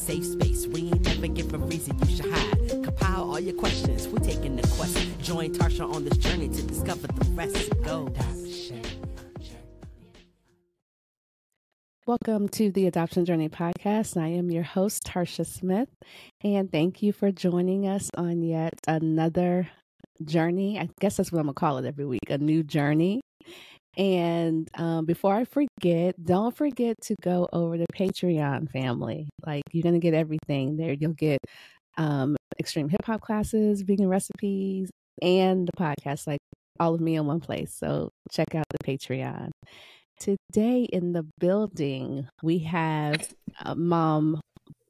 safe space. We ain't never give a reason you should hide. Compile all your questions, we taking the quest. Join Tarsha on this journey to discover the rest. Go. Welcome to the Adoption Journey podcast. I am your host, Tarsha Smith, and thank you for joining us on yet another journey. I guess that's what I'm going to call it every week, a new journey. And before I forget, don't forget to go over to Patreon, family. Like, you're going to get everything there. You'll get extreme hip hop classes, vegan recipes, and the podcast, like all of me in one place. So check out the Patreon. Today in the building, we have a mom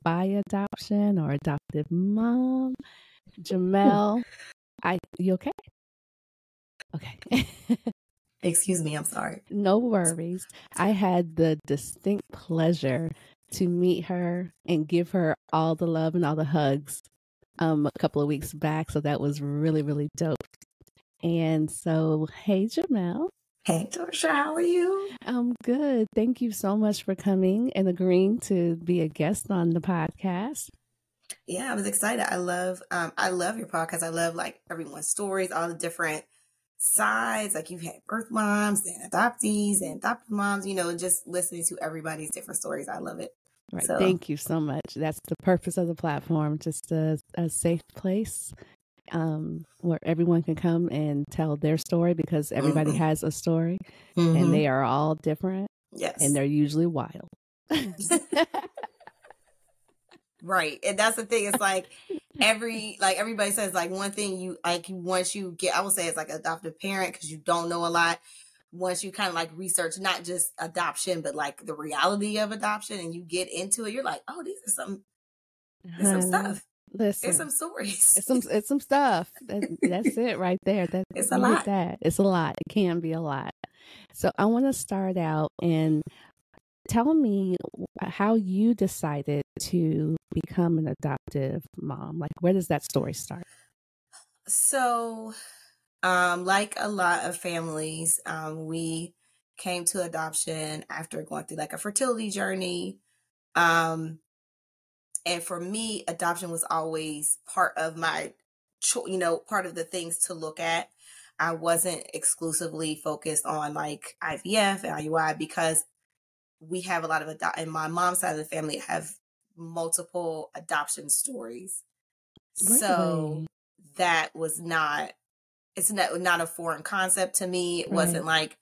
by adoption or adoptive mom, Jamel. You okay? Okay. Excuse me, I'm sorry. No worries. I had the distinct pleasure to meet her and give her all the love and all the hugs a couple of weeks back. So that was really, really dope. And so, hey, Jamel. Hey, Tarsha, how are you? I'm good. Thank you so much for coming and agreeing to be a guest on the podcast. Yeah, I was excited. I love your podcast. I love like everyone's stories, all the different sides. Like, you've had birth moms and adoptees and adoptive moms, just listening to everybody's different stories. I love it. Right. So, thank you so much. That's the purpose of the platform, just a safe place where everyone can come and tell their story, because everybody has a story and they are all different. Yes. And they're usually wild. Right. And that's the thing. It's like everybody says, like, one thing you like, once you get, I would say it's like adoptive parent, because you don't know a lot. Once you kind of like research, not just adoption, but like the reality of adoption, and you get into it, you're like, oh, there's some stuff. Listen, it's some stories. It's some stuff. That's it right there. It's a lot. It's a lot. It can be a lot. So I want to start out and tell me how you decided to become an adoptive mom. Like, where does that story start? So, like a lot of families, we came to adoption after going through like a fertility journey. And for me, adoption was always part of my, part of the things to look at. I wasn't exclusively focused on like IVF and IUI, because we have a lot of in my mom's side of the family have multiple adoption stories. Really? So that was it's not a foreign concept to me. It wasn't like,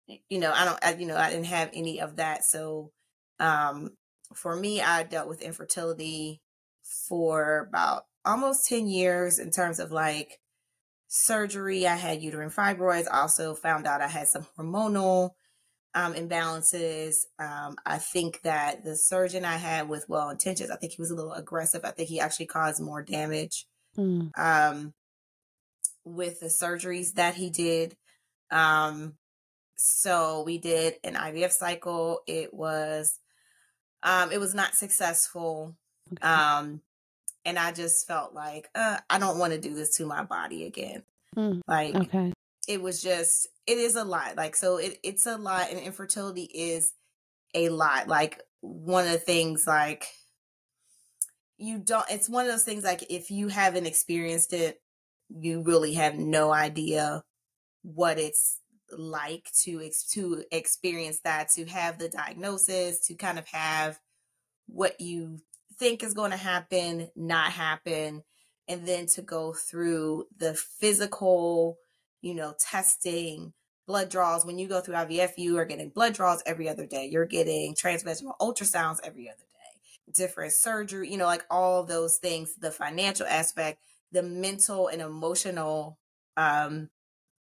I didn't have any of that. So, for me, I dealt with infertility for about almost 10 years in terms of like surgery. I had uterine fibroids. I also found out I had some hormonal imbalances. I think that the surgeon I had with well intentions, I think he was a little aggressive. I think he actually caused more damage with the surgeries that he did. So we did an IVF cycle. It was not successful. And I just felt like, I don't want to do this to my body again. It was just, it is a lot. Like, so it's a lot, and infertility is a lot. Like, one of the things, like, it's one of those things, like, if you haven't experienced it, you really have no idea what it's like to experience that, to have the diagnosis, to kind of have what you think is going to happen, not happen, and then to go through the physical, testing, blood draws. When you go through IVF, you are getting blood draws every other day. You're getting transvaginal ultrasounds every other day, different surgery, like all those things, the financial aspect, the mental and emotional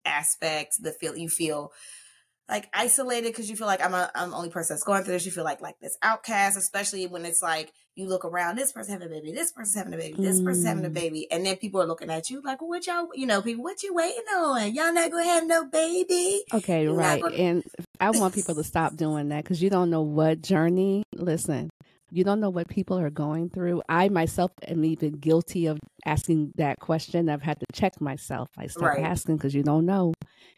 aspects, you feel like isolated because you feel like I'm the only person that's going through this. You feel like this outcast, especially when it's like you look around, this person having a baby, this person's having a baby, this person's having a baby. And then people are looking at you like, what y'all, people, what you waiting on? Y'all not going to have no baby. Okay, You're right. And I want people to stop doing that, because you don't know what journey, listen, you don't know what people are going through. I myself am even guilty of asking that question. I've had to check myself. I start asking because you don't know.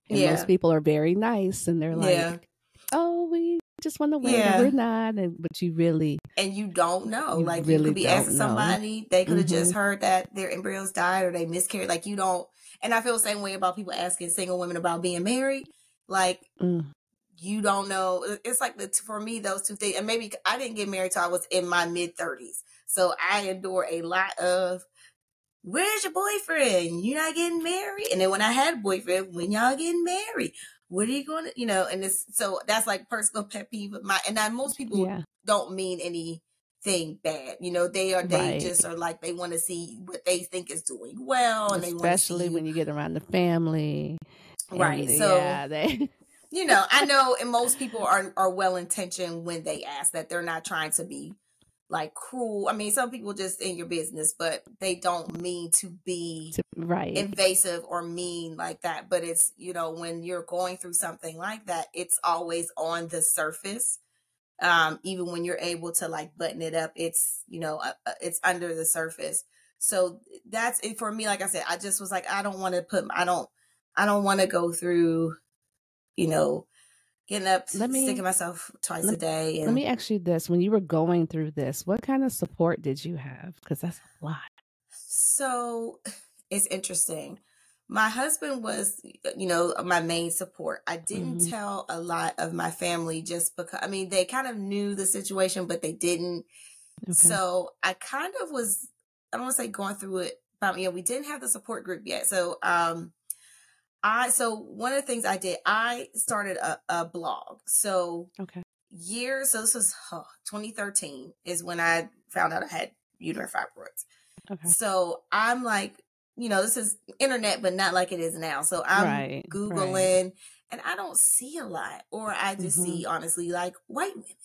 And most people are very nice, and they're like, oh, we just want to wait, and Yeah. we're not. But you really, And you don't know. you Like, you really could be asking don't know. somebody, they could have just Mm-hmm. heard that their embryos died or they miscarried. Like, you don't. And I feel the same way about people asking single women about being married. Like, you don't know. It's like for me, those two things. And maybe I didn't get married till I was in my mid-30s. So I endure a lot of, where's your boyfriend? You're not getting married. And then when I had a boyfriend, when y'all getting married? What are you going to, and it's, so that's like personal pet peeve of mine. And now most people don't mean anything bad. They just are like, they want to see what they think is doing well. And especially they want to see when you get around the family. Right. So, I know, and most people are well-intentioned when they ask that. They're not trying to be like cruel. I mean, some people just in your business, but they don't mean to be invasive or mean like that. But it's, when you're going through something like that, it's always on the surface. Even when you're able to like button it up, it's, it's under the surface. So that's it for me. Like I said, I just was like, I don't want to go through, getting up, sticking myself twice a day. Let me ask you this. When you were going through this, what kind of support did you have? Because that's a lot. So it's interesting. My husband was, my main support. I didn't tell a lot of my family just because, they kind of knew the situation, but they didn't. Okay. So I kind of was, I don't want to say going through it, but we didn't have the support group yet. So, so one of the things I did, I started a blog. So so this was 2013 is when I found out I had uterine fibroids. Okay. So I'm like, this is internet, but not like it is now. So I'm Googling and I don't see a lot, or I just see honestly like white women.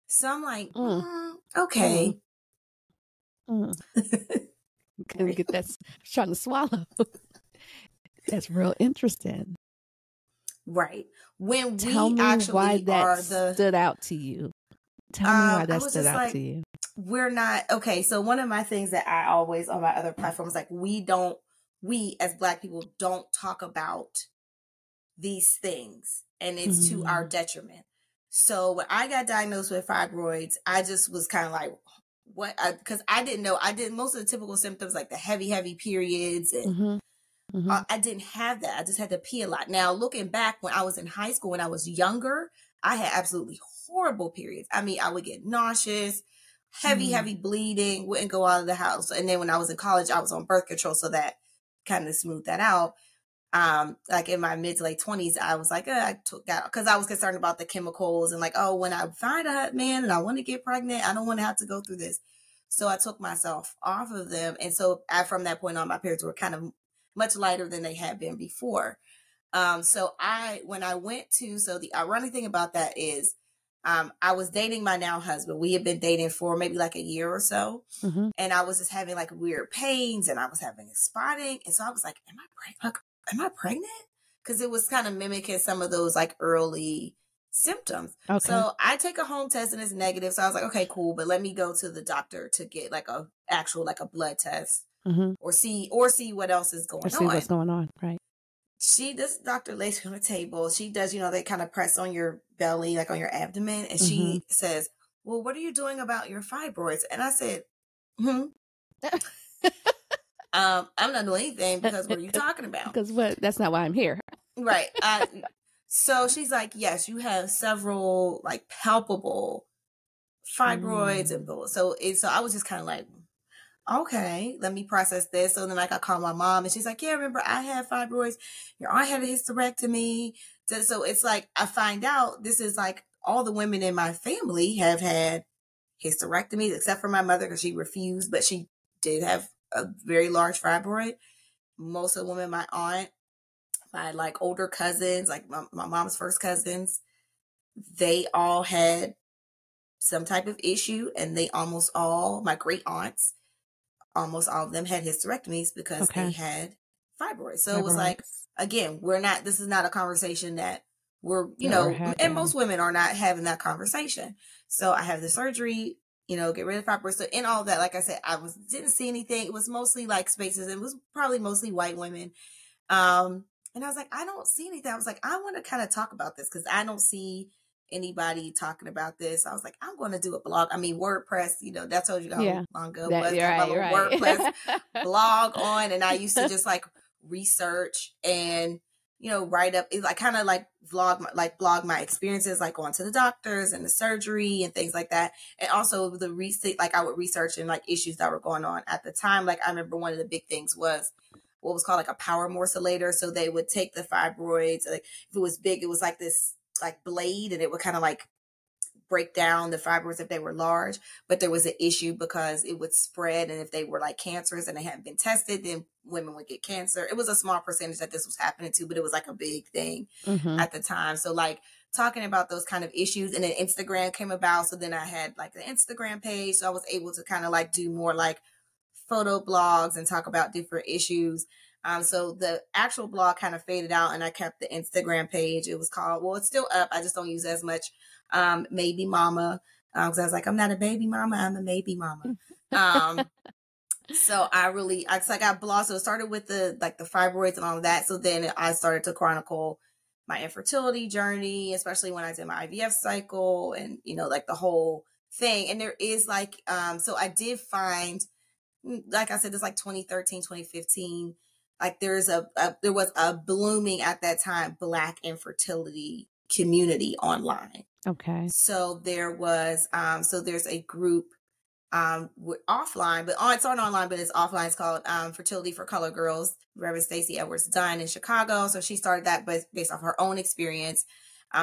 So I'm like, okay. Couldn't get that, trying to swallow. That's real interesting. Right. When Tell we me actually why that are stood out to you. Tell me why that stood out to you. We're not, okay. So one of my things that I always on my other platforms, like we as Black people don't talk about these things, and it's to our detriment. So when I got diagnosed with fibroids, I just was kind of like, what? Because I didn't know. I did most of the typical symptoms like the heavy periods and I didn't have that. I just had to pee a lot. Now, looking back when I was in high school, when I was younger, I had absolutely horrible periods. I would get nauseous, heavy bleeding, wouldn't go out of the house. And then when I was in college, I was on birth control. So that kind of smoothed that out. Like in my mid to late 20s, I was like, I took that because I was concerned about the chemicals and like, oh, when I find a man and I want to get pregnant, I don't want to have to go through this. So I took myself off of them. And so from that point on, my periods were kind of much lighter than they had been before. So the ironic thing about that is, I was dating my now husband. We had been dating for maybe like a year or so. And I was just having like weird pains and I was having spotting. And so I was like, am I pregnant? Cause it was kind of mimicking some of those like early symptoms. Okay. So I take a home test and it's negative. So I was like, okay, cool. But let me go to the doctor to get like a blood test. Or see what else is going on. See what's going on, right? This doctor lays me on the table. She does, they kind of press on your belly, like on your abdomen. And she says, well, what are you doing about your fibroids? And I said, I'm not doing anything because what are you talking about? Because that's not why I'm here. Right. So she's like, yes, you have several like palpable fibroids and so I was just kind of like, okay, let me process this. So then like I call my mom and she's like, yeah, remember I had fibroids. Your aunt had a hysterectomy. So it's like, I find out this is like all the women in my family have had hysterectomies except for my mother because she refused, but she did have a very large fibroid. Most of the women, my aunt, my like older cousins, like my mom's first cousins, they all had some type of issue, and my great aunts, almost all of them had hysterectomies because they had fibroids. So it was like, again, this is not a conversation that we're, and most women are not having that conversation. So I have the surgery, get rid of fibroids. So in all that, like I said, didn't see anything. It was mostly like spaces. It was probably mostly white women. And I was like, I don't see anything. I was like, I want to kind of talk about this because I don't see anybody talking about this. I was like, I'm going to do a blog. I mean, WordPress, that told you how long ago it was. You're My little right. WordPress blog on, and I used to just like research and write up, like kind of like blog my experiences, like going to the doctors and the surgery and things like that. And also the research, like I would research and like issues that were going on at the time. Like I remember one of the big things was what was called like a power morsulator. So they would take the fibroids, like if it was big, it was like this like blade, and it would kind of like break down the fibroids if they were large. But there was an issue because it would spread, and if they were like cancerous and they hadn't been tested, then women would get cancer. It was a small percentage that this was happening to, but it was like a big thing at the time. So like talking about those kind of issues, and then Instagram came about. So then I had like the Instagram page. So I was able to kind of like do more like photo blogs and talk about different issues. So the actual blog kind of faded out, and I kept the Instagram page. It was called, well, it's still up. I just don't use it as much. Maybe Mama. Cause I was like, I'm not a baby mama. I'm a maybe mama. So I got blogs. So it started with the fibroids and all of that. So then I started to chronicle my infertility journey, especially when I did my IVF cycle and, like the whole thing. And there is like, so I did find, like I said, it's like 2013, 2015. Like there was a blooming at that time Black infertility community online. Okay. So there was, there's a group offline, but it's on online, but it's offline. It's called Fertility for Color Girls, Reverend Stacey Edwards Dunn in Chicago. So she started that based off her own experience.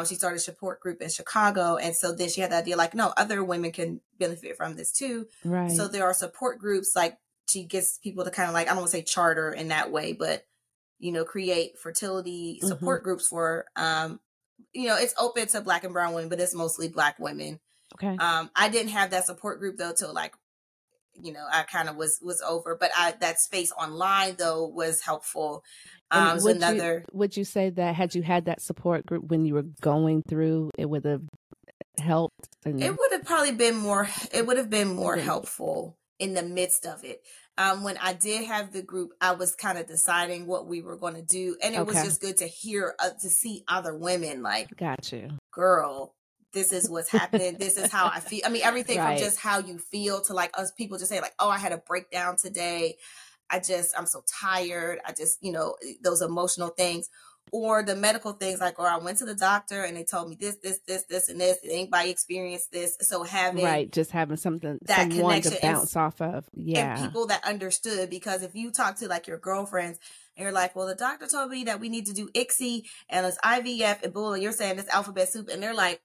She started a support group in Chicago. And so then she had the idea like, no, other women can benefit from this too. Right. So there are support groups, like she gets people to kind of like, I don't want to say charter in that way, but, create fertility support groups for, it's open to Black and brown women, but it's mostly Black women. Okay. I didn't have that support group though till like, I kind of was over, but that space online though was helpful. Would you say that had you had that support group when you were going through, it would have helped? It would have probably been more. It would have been more helpful in the midst of it. When I did have the group, I was kind of deciding what we were going to do, and it was just good to hear, to see other women like, got you, girl. This is what's happening. This is how I feel. I mean, everything from just how you feel to like us people just say like, oh, I had a breakdown today. I'm so tired. I just, those emotional things, or the medical things like, or I went to the doctor and they told me this, and this. Did anybody experience this? So having just having someone connection to bounce off of, and people that understood. Because if you talk to like your girlfriends and you're like, well, the doctor told me that we need to do ICSI and it's IVF and bull, and you're saying it's alphabet soup, and they're like,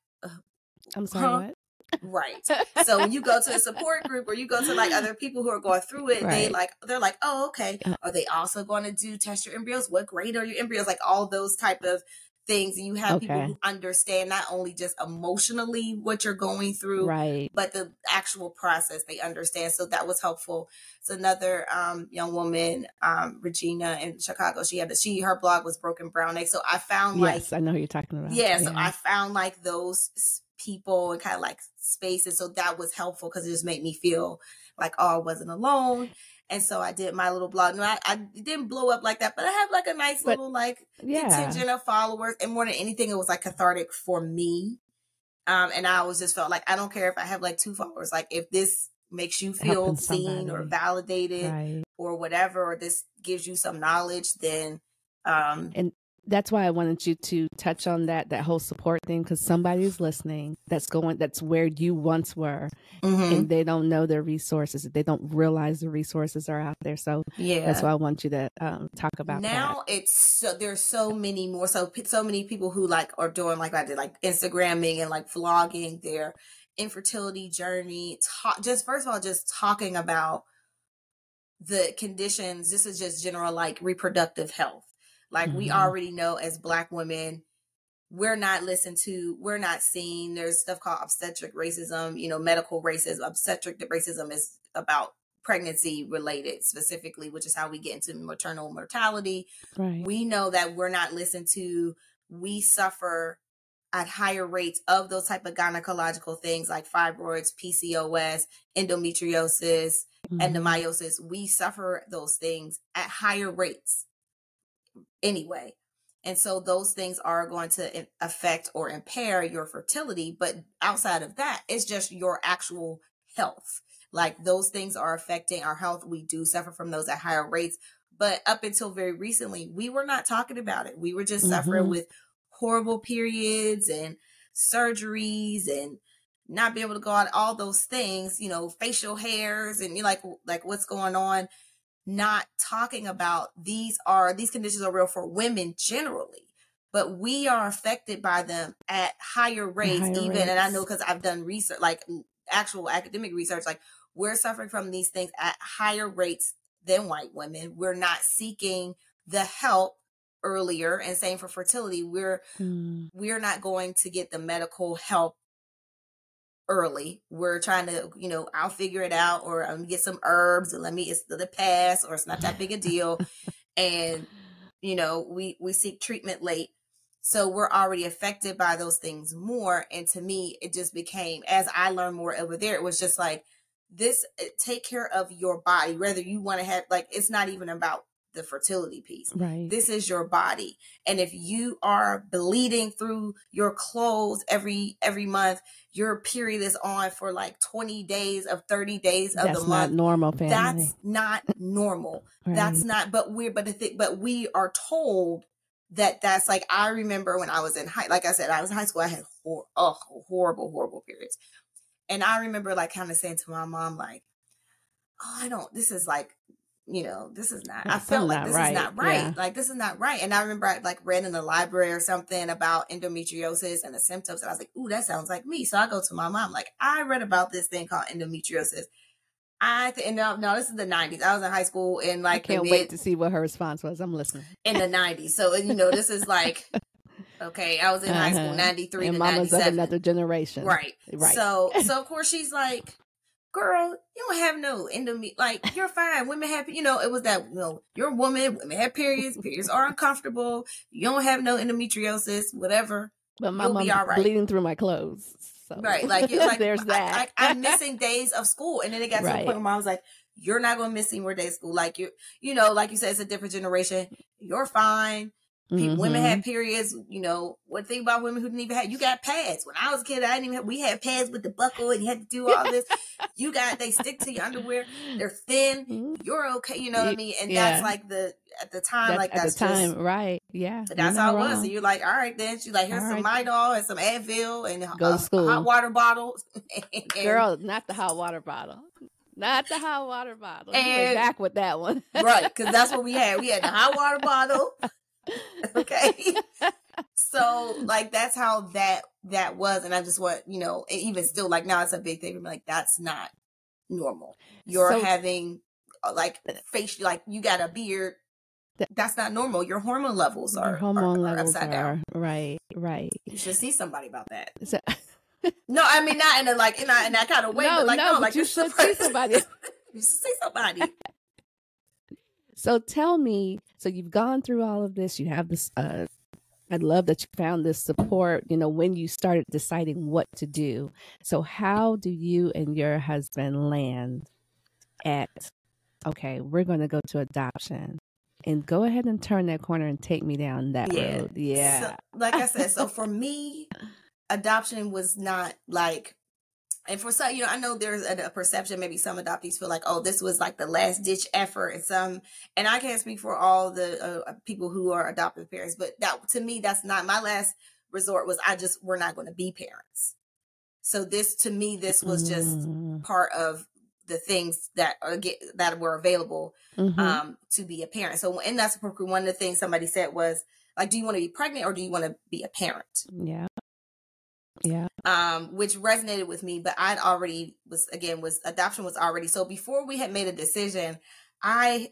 I'm sorry, what? Right. So when you go to a support group or you go to like other people who are going through it, they're like, oh, okay. Are they also going to test your embryos? What grade are your embryos? Like all those type of things. And you have people who understand not only just emotionally what you're going through, but the actual process they understand. So that was helpful. So another young woman, Regina in Chicago, her blog was Broken Brown Egg. So I found I know who you're talking about. So I found like those people and kind of like spaces. So that was helpful because it just made me feel like, oh, I wasn't alone. And so I did my little blog. No, I didn't blow up like that, but I have like a nice little like contingent of followers. And more than anything, it was like cathartic for me. And I always just felt like, I don't care if I have like 2 followers. Like if this makes you feel seen or validated or whatever, or this gives you some knowledge, then and that's why I wanted you to touch on that whole support thing, because somebody's listening that's where you once were, and they don't know their resources. They don't realize the resources are out there. So that's why I want you to talk about now that. There's so many more. So many people who like are doing like I did, like Instagramming and like vlogging their infertility journey. First of all, just talking about the conditions. This is just general like reproductive health. Like we already know as Black women, we're not listened to, we're not seen. There's stuff called obstetric racism, medical racism. Obstetric racism is about pregnancy related specifically, which is how we get into maternal mortality. Right. We know that we're not listened to. We suffer at higher rates of those type of gynecological things like fibroids, PCOS, endometriosis, endomyosis. We suffer those things at higher rates. Anyway, And so those things are going to affect or impair your fertility. But outside of that, it's just your actual health. Like those things are affecting our health. We do suffer from those at higher rates. But up until very recently, we were not talking about it. We were just suffering with horrible periods and surgeries and not being able to go out, all those things, you know, facial hairs and you're like what's going on. Not talking about these conditions are real for women generally, but we are affected by them at higher rates. And I know because I've done research, like actual academic research, like we're suffering from these things at higher rates than white women. We're not seeking the help earlier, and same for fertility. We're not going to get the medical help early. We're trying to, you know, I'll figure it out, or I'm get some herbs and it's the pass, or it's not that big a deal. And, you know, we seek treatment late. So we're already affected by those things more. And to me, it just became, as I learned more over there, it was just like take care of your body, whether you want to have, like, it's not even about the fertility piece. Right. This is your body. And if you are bleeding through your clothes every month, your period is on for like 20 days of 30 days of the month. That's not normal, family. That's not normal. Right. That's not, but we are told that's like, I remember when I was in like I said, I was in high school, I had horrible periods. And I remember like kind of saying to my mom, like, this is like, you know, this is not, I felt like this is not right. Yeah. Like, this is not right. And I remember I like read in the library or something about endometriosis and the symptoms. And I was like, ooh, that sounds like me. So I go to my mom, like, I read about this thing called endometriosis. No, this is the 90s. I was in high school and like, I can't wait to see what her response was. I'm listening. In the 90s. So, you know, this is like, okay, I was in high school, 93 and to mama's 97. of another generation. Right. So of course she's like, girl, you don't have no like, you're fine. Women have, you know, it was that, you know, you're a woman, women have periods are uncomfortable. You don't have no endometriosis, whatever. But my mom's bleeding through my clothes. So. Right. Like there's that. I'm missing days of school. And then it got to the point where mom was like, you're not going to miss any more days of school. Like you know, like you said, it's a different generation. You're fine. Women had periods, you know, one thing about women who didn't even have, you got pads. When I was a kid, we had pads with the buckle and you had to do all this. They stick to your underwear. They're thin. You're okay. You know what I mean? And that's like at the time, right. Yeah. That's how it was. So you're like, all right, then she's like, here's some Midol and some Advil and go to school. Hot water bottle. Girl, not the hot water bottle. Not the hot water bottle. And, you were back with that one. Right. Because that's what we had. We had the hot water bottle. Okay. So like that's how that was. And I just want, you know, even still like now it's a big thing. I'm like, that's not normal. You're having like facial, like you got a beard. That's not normal. Your hormone levels are upside down. Right. You should see somebody about that. So, no, I mean not in a like in that kind of way, but like like you should see somebody. You should see somebody. So tell me, so you've gone through all of this, you have this, I love that you found this support, you know, when you started deciding what to do. So how do you and your husband land at, okay, we're going to go to adoption? And go ahead and turn that corner and take me down that road. Yeah. So, like I said, so for me, adoption was not like, and for some, you know, I know there's a perception, maybe some adoptees feel like, oh, this was like the last ditch effort. And I can't speak for all the people who are adoptive parents, but that to me, that's not my last resort was we're not going to be parents. So this was just part of the things that were available to be a parent. So, and that's one of the things somebody said was like, do you want to be pregnant or do you want to be a parent? Yeah. Which resonated with me, but I'd already adoption was already. So before we had made a decision, I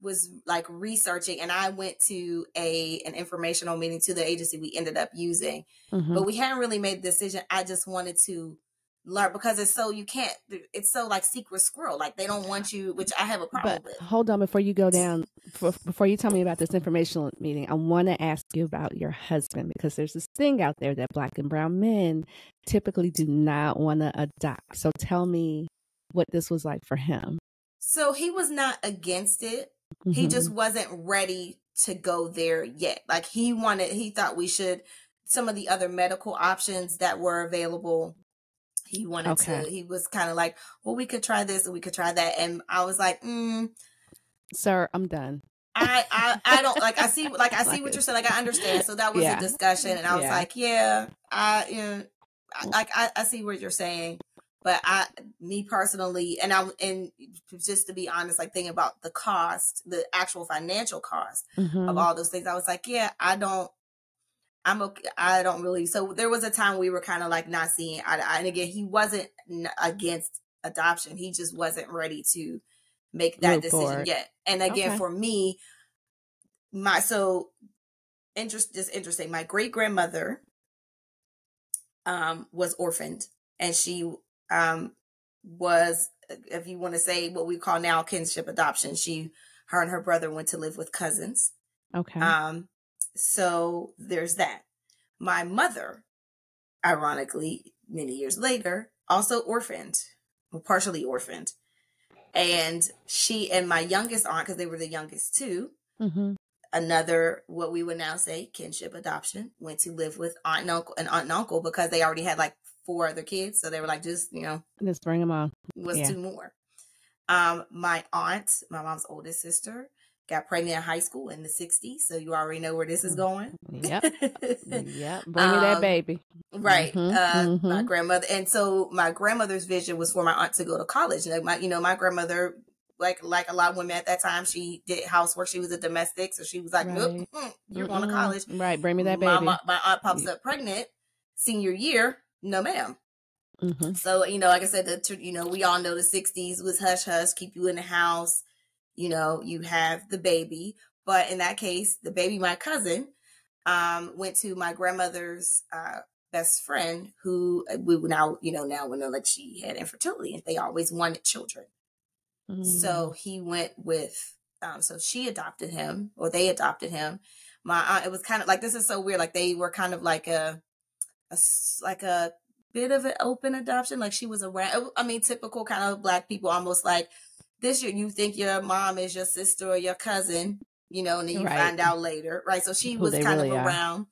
was like researching and I went to an informational meeting to the agency we ended up using, but we hadn't really made the decision. I just wanted to learn because it's so like secret squirrel. Like they don't want you, which I have a problem with. Hold on, before you go down, before you tell me about this informational meeting, I want to ask you about your husband because there's this thing out there that Black and brown men typically do not want to adopt. So tell me what this was like for him. So he was not against it. He just wasn't ready to go there yet. Like he thought we should, some of the other medical options that were available, he wanted to, he was kind of like, well, we could try this and we could try that. And I was like, sir, I'm done. I don't I see what you're saying. Like, I understand. So that was a discussion, and I was like, I see what you're saying. But me personally, and just to be honest, like thinking about the cost, the actual financial cost of all those things, I was like, I'm okay. I don't really. So there was a time we were kind of like not seeing eye to eye. And again, he wasn't against adoption. He just wasn't ready to make that decision yet. And again, for me, interesting. My great grandmother was orphaned, and she was, if you want to say what we call now kinship adoption, her and her brother went to live with cousins. Okay. So there's that. My mother, ironically, many years later, also orphaned, well, partially orphaned. And she and my youngest aunt, because they were the youngest too, another, what we would now say kinship adoption, went to live with aunt and uncle because they already had like 4 other kids. So they were like, just bring them on. Was 2 more. My aunt, my mom's oldest sister, got pregnant in high school in the 60s. So you already know where this is going. Yep. Yep. Bring me that baby. Right. My grandmother. And so my grandmother's vision was for my aunt to go to college. Like my grandmother, like a lot of women at that time, she did housework. She was a domestic. So she was like, nope, you're going to college. Right. Bring me that baby. My aunt pops up pregnant senior year. No, ma'am. So, like I said, we all know the 60s was hush hush, keep you in the house. You have the baby. But in that case, the baby, my cousin, went to my grandmother's best friend, who we now we know like she had infertility and they always wanted children. So he went with, so she adopted him, or they adopted him. My aunt, it was kind of like, this is so weird. Like they were kind of like a bit of an open adoption. Like she was around, typical kind of Black people, almost like, this year you think your mom is your sister or your cousin, and then you find out later, right? So she was kind of around,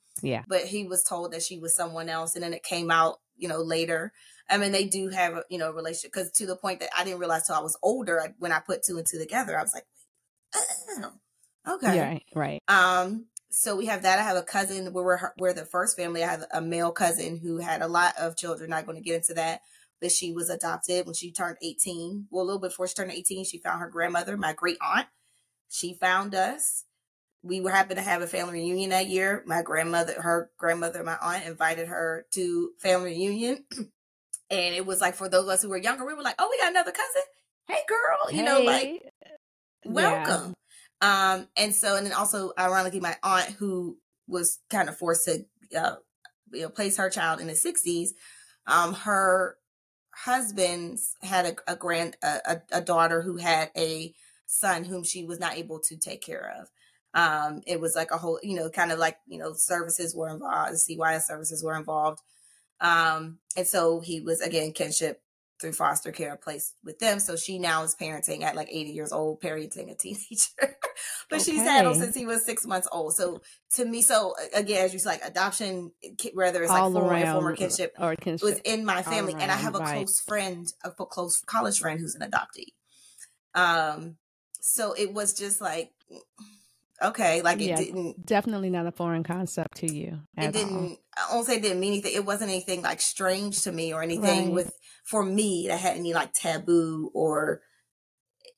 but he was told that she was someone else, and then it came out, later. They do have a, relationship, because to the point that I didn't realize till I was older, when I put 2 and 2 together, I was like, oh, okay, right. So we have that. I have a cousin. We're the first family. I have a male cousin who had a lot of children. Not going to get into that. But she was adopted when she turned 18. Well, a little bit before she turned 18, she found her grandmother, my great aunt. She found us. We were happy to have a family reunion that year. Her grandmother, my aunt, invited her to family reunion. And it was like, for those of us who were younger, we were like, oh, we got another cousin. Hey, girl, welcome. And then also, ironically, my aunt, who was kind of forced to place her child in the 60s, her husband had a daughter who had a son whom she was not able to take care of. It was like a whole, kind of like, services were involved, CYS services were involved. And so he was, again, kinship through foster care placed with them. So she now is parenting at like 80 years old, parenting a teenager. But she's had him since he was 6 months old. So to me, again, as you said, like adoption, whether it's all like around, former kinship, or kinship, was in my family. around, and I have a close friend, a close college friend who's an adoptee. So it was just like, okay, like it didn't, definitely not a foreign concept to you. I won't say it didn't mean anything. It wasn't anything like strange to me or anything for me that had any like taboo or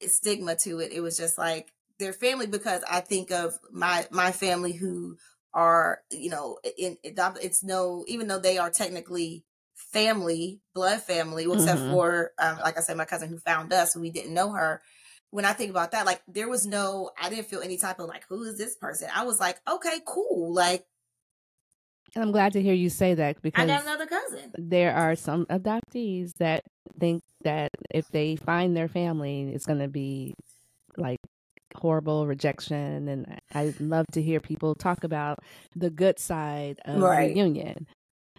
stigma to it. It was just like their family, because I think of my family who are, in adopted. It's even though they are technically family, blood family, except for, like I said, my cousin who found us, who we didn't know her. When I think about that, like there was I didn't feel any type of like, who is this person? I was like, okay, cool. Like, and I'm glad to hear you say that, because I got another cousin. There are some adoptees that think that if they find their family, it's going to be like horrible rejection. And I love to hear people talk about the good side of reunion.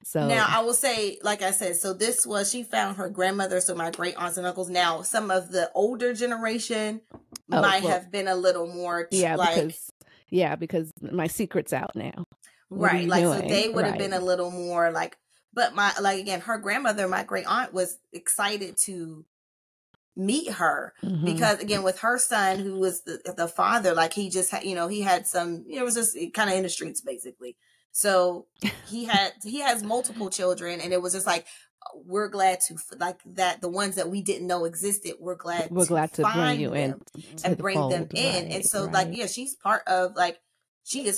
So now I will say, like I said, so she found her grandmother, so my great aunts and uncles. Now some of the older generation might have been a little more because Yeah, because my secret's out now. What are Right. you Like, so doing? they would have Right. been a little more like, but again, her grandmother, my great aunt, was excited to meet her because, again, with her son, who was the father, like, he just had, he had some, it was just kind of in the streets, basically. So he has multiple children, and it was just like, we're glad to, like, that the ones that we didn't know existed, we're glad We're to glad to bring you find in them to and the bring them fold. in. Right, And so, right. like, yeah, she is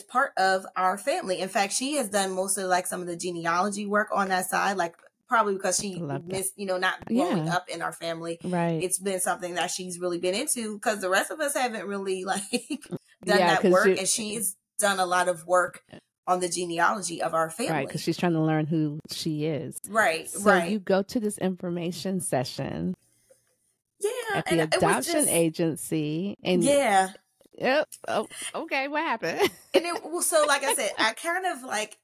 part of our family. In fact, she has done most of, like, some of the genealogy work on that side, like, probably because she missed, not growing up in our family. Right. It's been something that she's really been into, because the rest of us haven't really, like, done that work. And she's done a lot of work on the genealogy of our family. Right, because she's trying to learn who she is. Right, so you go to this information session. Yeah. At the adoption agency. And yeah. Yep. Oh, okay. What happened? And so, like I said, I kind of, like,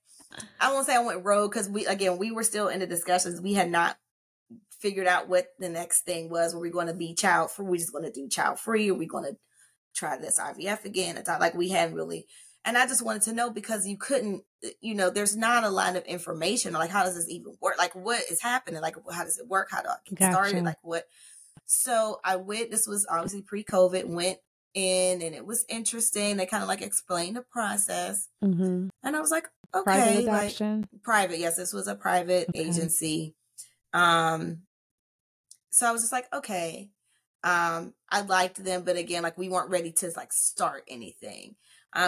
I won't say I went rogue, because we were still in the discussions. We had not figured out what the next thing was. Were we going to be child free? We just going to do child free? Are we going to try this IVF again? Like, we hadn't really. And I just wanted to know, because you couldn't, there's not a lot of information. Like, how does this even work? Like, what is happening? Like, how does it work? How do I get started? Like, what? So I went, this was obviously pre-COVID, went in, and it was interesting. They kind of, like, explained the process. And I was like, okay. Private adoption? Like, private. Yes, this was a private agency. So I was just like, okay. I liked them, but again, like, we weren't ready to, like, start anything.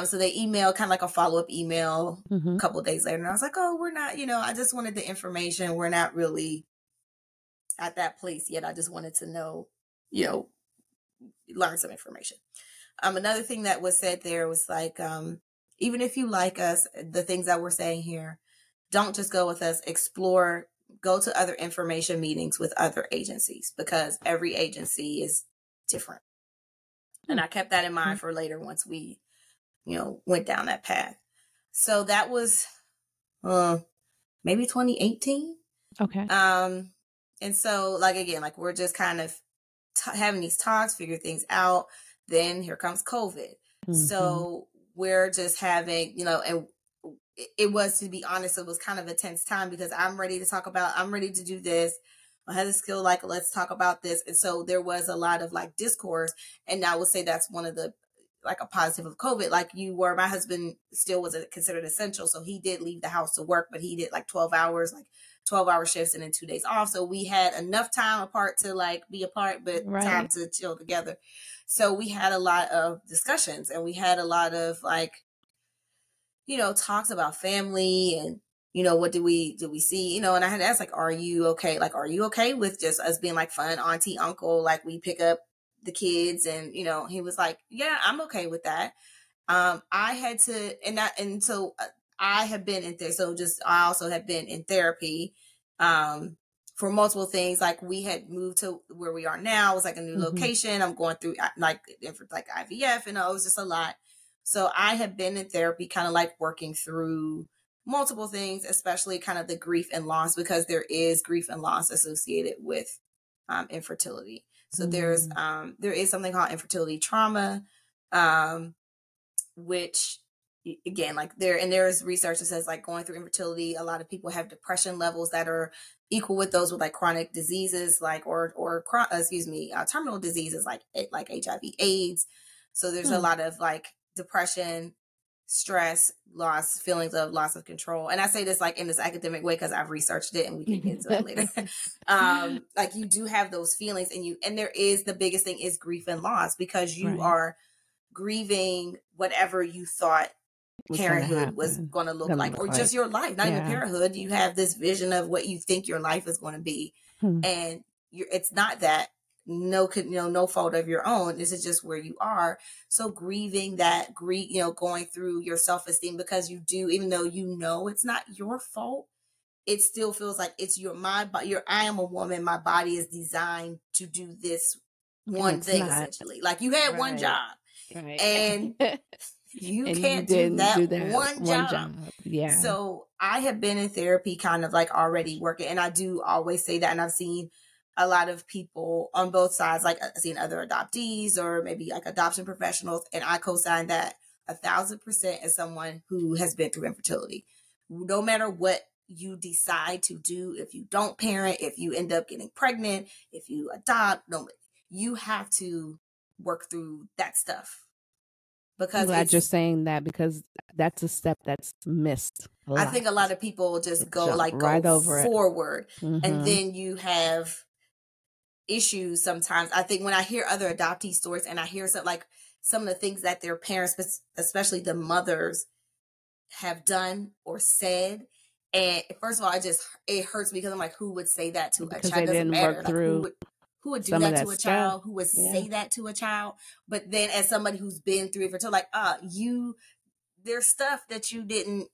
So they emailed kind of like a follow-up email a couple of days later. And I was like, oh, we're not, I just wanted the information. We're not really at that place yet. I just wanted to know, learn some information. Another thing that was said there was like, even if you like us, the things that we're saying here, don't just go with us, explore, go to other information meetings with other agencies, because every agency is different. And I kept that in mind for later once we, went down that path. So that was maybe 2018. Okay. And so, like, again, like, we're just kind of having these talks, figure things out. Then here comes COVID. So we're just having, and it was, to be honest, it was kind of a tense time, because I'm ready to do this. My husband's still like, let's talk about this. And so there was a lot of, like, discourse. And I would say that's one of the, like, a positive of COVID. Like, my husband still was considered essential. So he did leave the house to work, but he did like 12-hour shifts and then 2 days off. So we had enough time apart to, like, be apart, but time to chill together. So we had a lot of discussions, and we had a lot of, like, talks about family, and, what do we see, and I had asked, like, are you okay? Like, are you okay with just us being, like, fun auntie, uncle? Like, we pick up the kids, and, he was like, yeah, I'm okay with that. I had to, so I have been in there. So I also have been in therapy, for multiple things. Like, we had moved to where we are now. It was like a new location. I'm going through like IVF, and it was just a lot. So I have been in therapy, kind of like working through multiple things, especially kind of the grief and loss, because there is grief and loss associated with infertility. So there is something called infertility trauma, which, again, like, there's research that says, like, going through infertility, a lot of people have depression levels that are equal with those with, like, chronic diseases, like, terminal diseases like HIV, AIDS. So there's a lot of, like, depression, stress, feelings of loss of control. And I say this, like, in this academic way, because I've researched it, and we can get into that later. Like, you do have those feelings, and there is, the biggest thing is grief and loss, because you are grieving whatever you thought parenthood was going to look like, or just your life, not even parenthood. You have this vision of what you think your life is going to be. And it's not that. No fault of your own. This is just where you are. So grieving that, going through your self-esteem, because you do, even though it's not your fault, it still feels like it's I am a woman. My body is designed to do this one thing, essentially. Like, you had one job, and you can't do that one job. Yeah. So I have been in therapy, kind of like already working, and I do always say that, and I've seen a lot of people on both sides, like, I've seen other adoptees or maybe, like, adoption professionals, and I co-sign that. 1,000% as someone who has been through infertility. No matter what you decide to do, if you don't parent, if you end up getting pregnant, if you adopt, no, you have to work through that stuff. Because I'm glad you're saying that, because that's a step that's missed. I think a lot of people just go right over forward, and then you have issues sometimes. I think when I hear other adoptee stories and I hear some of the things that their parents, especially the mothers, have done or said, and first of all, it hurts me because I'm like, who would say that to a child? They doesn't didn't matter. work through who would do that to a child? Who would say that to a child? But then as somebody who's been through it, like, there's stuff that you didn't.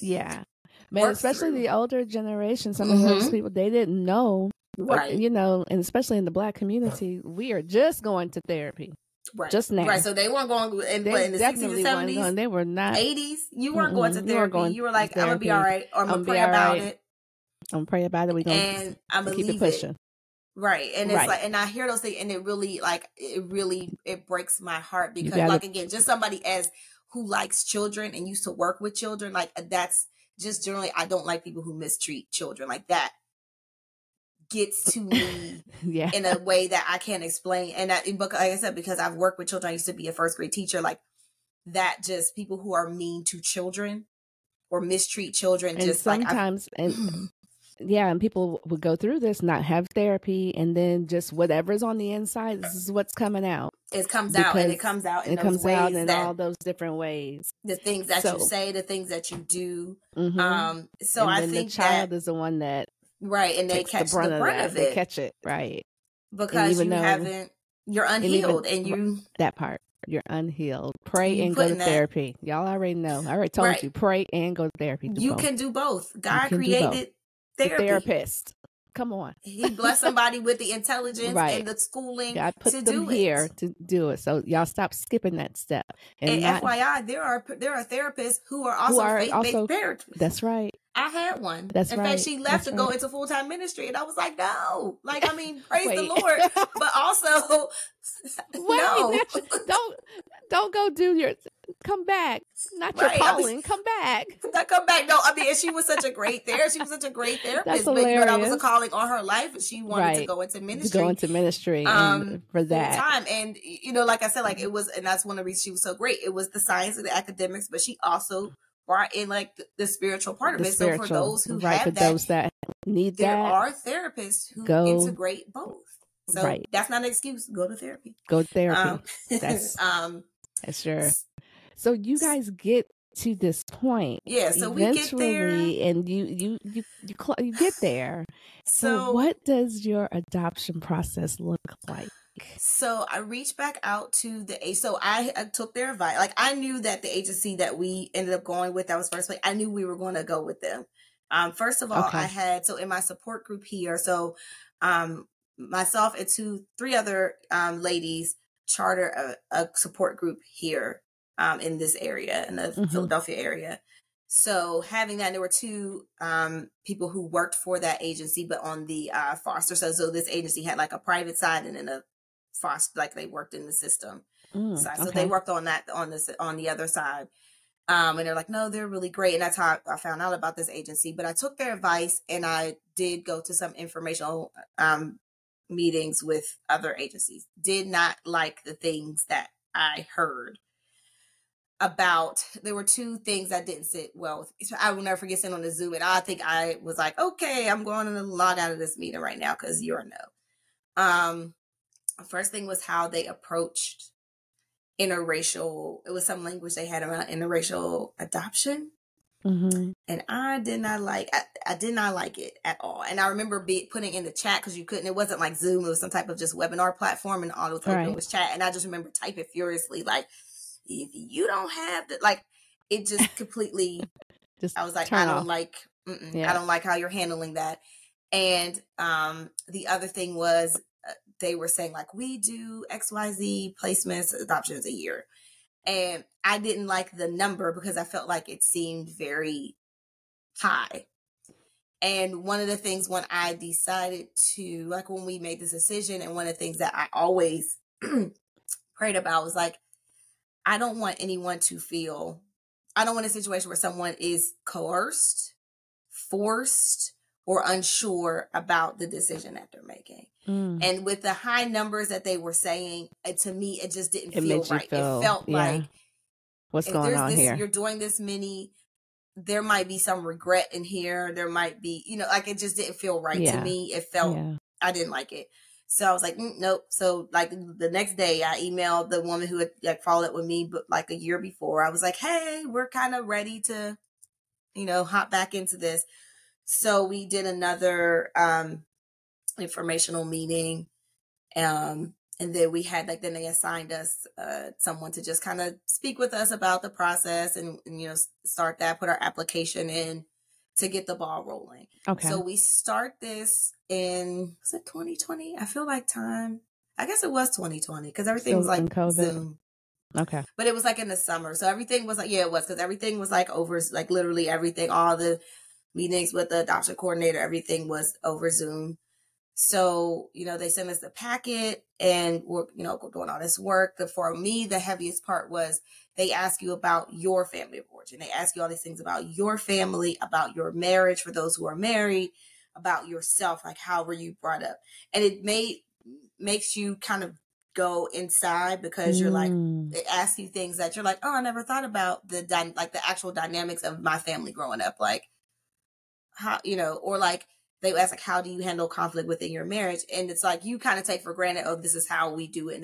Yeah. Man, especially the older generation, some of those people, they didn't know. Right. And especially in the Black community, we are just going to therapy. Right. Just now. Right. So they weren't going in the 60s and 70s. They were not. 80s. You weren't going to therapy. You were like, I'm going to be all right. Or I'm going to pray about it. I'm going to pray about it. We're going to keep it pushing. Right. And it's like, and I hear those things and it really it breaks my heart because again, just somebody who likes children and used to work with children, that's just generally, I don't like people who mistreat children like that. Gets to me in a way that I can't explain. And like I said, because I've worked with children, I used to be a first grade teacher, that just people who are mean to children or mistreat children. And sometimes, and people would go through this, not have therapy, and then just whatever's on the inside, this is what's coming out. It comes out in all those different ways. The things that you say, the things that you do. So I think the child is the one that and they catch the brunt of it. They catch it, right? Because you're unhealed, and that part. You're unhealed. Pray and go to therapy. Y'all already know. I already told you. Pray and go to therapy. Can do both. God created therapy. The therapist. Come on. He blessed somebody with the intelligence and the schooling God put to them do here it. to do it. So y'all stop skipping that step. And FYI, there are therapists who are also faith-based parents. That's right. I had one. In fact, she left to go into full-time ministry, and I was like, no. Praise the Lord, but also, no. Don't go do come back. Not your calling. Come back. Not come back. No, and she was such a great therapist. She was such a great therapist. That's but hilarious. That was a calling on her life. She wanted to go into ministry. For that. Full time. And, like I said, it was, and that's one of the reasons she was so great. It was the science and the academics, but she also brought in the spiritual part of it. So for those who have those that need there are therapists who integrate both. So that's not an excuse. Go to therapy. Go to therapy. That's sure. So you guys get to this point. Yeah. So we get there, and you get there. So what does your adoption process look like? So I reached back out to so I took their advice. I knew that the agency that we ended up going with, that was first place, I knew we were going to go with them. First of all, I had, in my support group here, myself and three other ladies charter a support group here in this area, in the Philadelphia area. So having that, there were two people who worked for that agency, but on the foster. So this agency had a private side and then a foster, they worked in the system side. So they worked on that on the other side. And they're like, no, they're really great. And that's how I found out about this agency. But I took their advice and I did go to some informational meetings with other agencies. Did not like the things that I heard about. There were two things that didn't sit well with me. So I will never forget sitting on the Zoom, and I think I was like, okay, I'm going to log out of this meeting right now because you're a no. First thing was how they approached interracial. It was some language they had around interracial adoption. And I did not like it at all. And I remember putting in the chat, because you couldn't, it wasn't like Zoom, it was some type of just webinar platform, and all it was open was chat. And I just remember typing furiously, if you don't have the, it just completely, I was like, I don't like how you're handling that. And the other thing was, they were saying we do XYZ placements, adoptions a year. And I didn't like the number because I felt like it seemed very high. And one of the things when I decided to, when we made this decision, and one of the things that I always prayed about was I don't want anyone to feel, I don't want a situation where someone is coerced, forced, or unsure about the decision that they're making. And with the high numbers that they were saying, to me, it just didn't feel right. It felt like, what's if going there's on this, here? you're doing this many, there might be some regret in here. There might be, like, it just didn't feel right to me. It felt, I didn't like it. So I was like, nope. So like the next day I emailed the woman who had like followed up with me, but like a year before, I was like, hey, we're kind of ready to, hop back into this. So we did another informational meeting. And then we had then they assigned us someone to just kind of speak with us about the process and start that, put our application in to get the ball rolling. Okay. So we start this in, was it 2020? I feel like time. I guess it was 2020 because everything was like Zoom. Okay. But it was like in the summer. So everything was like, it was, because everything was like over, like literally everything, all the meetings with the adoption coordinator, everything was over Zoom. So, they sent us the packet and we're, doing all this work. For me, the heaviest part was they ask you about your family of origin. They ask you all these things about your family, about your marriage for those who are married, about yourself, like how were you brought up? And it makes you kind of go inside because you're like, it asks you things that you're like, oh, I never thought about the actual dynamics of my family growing up. Like how, or like, they ask like, how do you handle conflict within your marriage? And it's like, you kind of take for granted, oh, this is how we do it.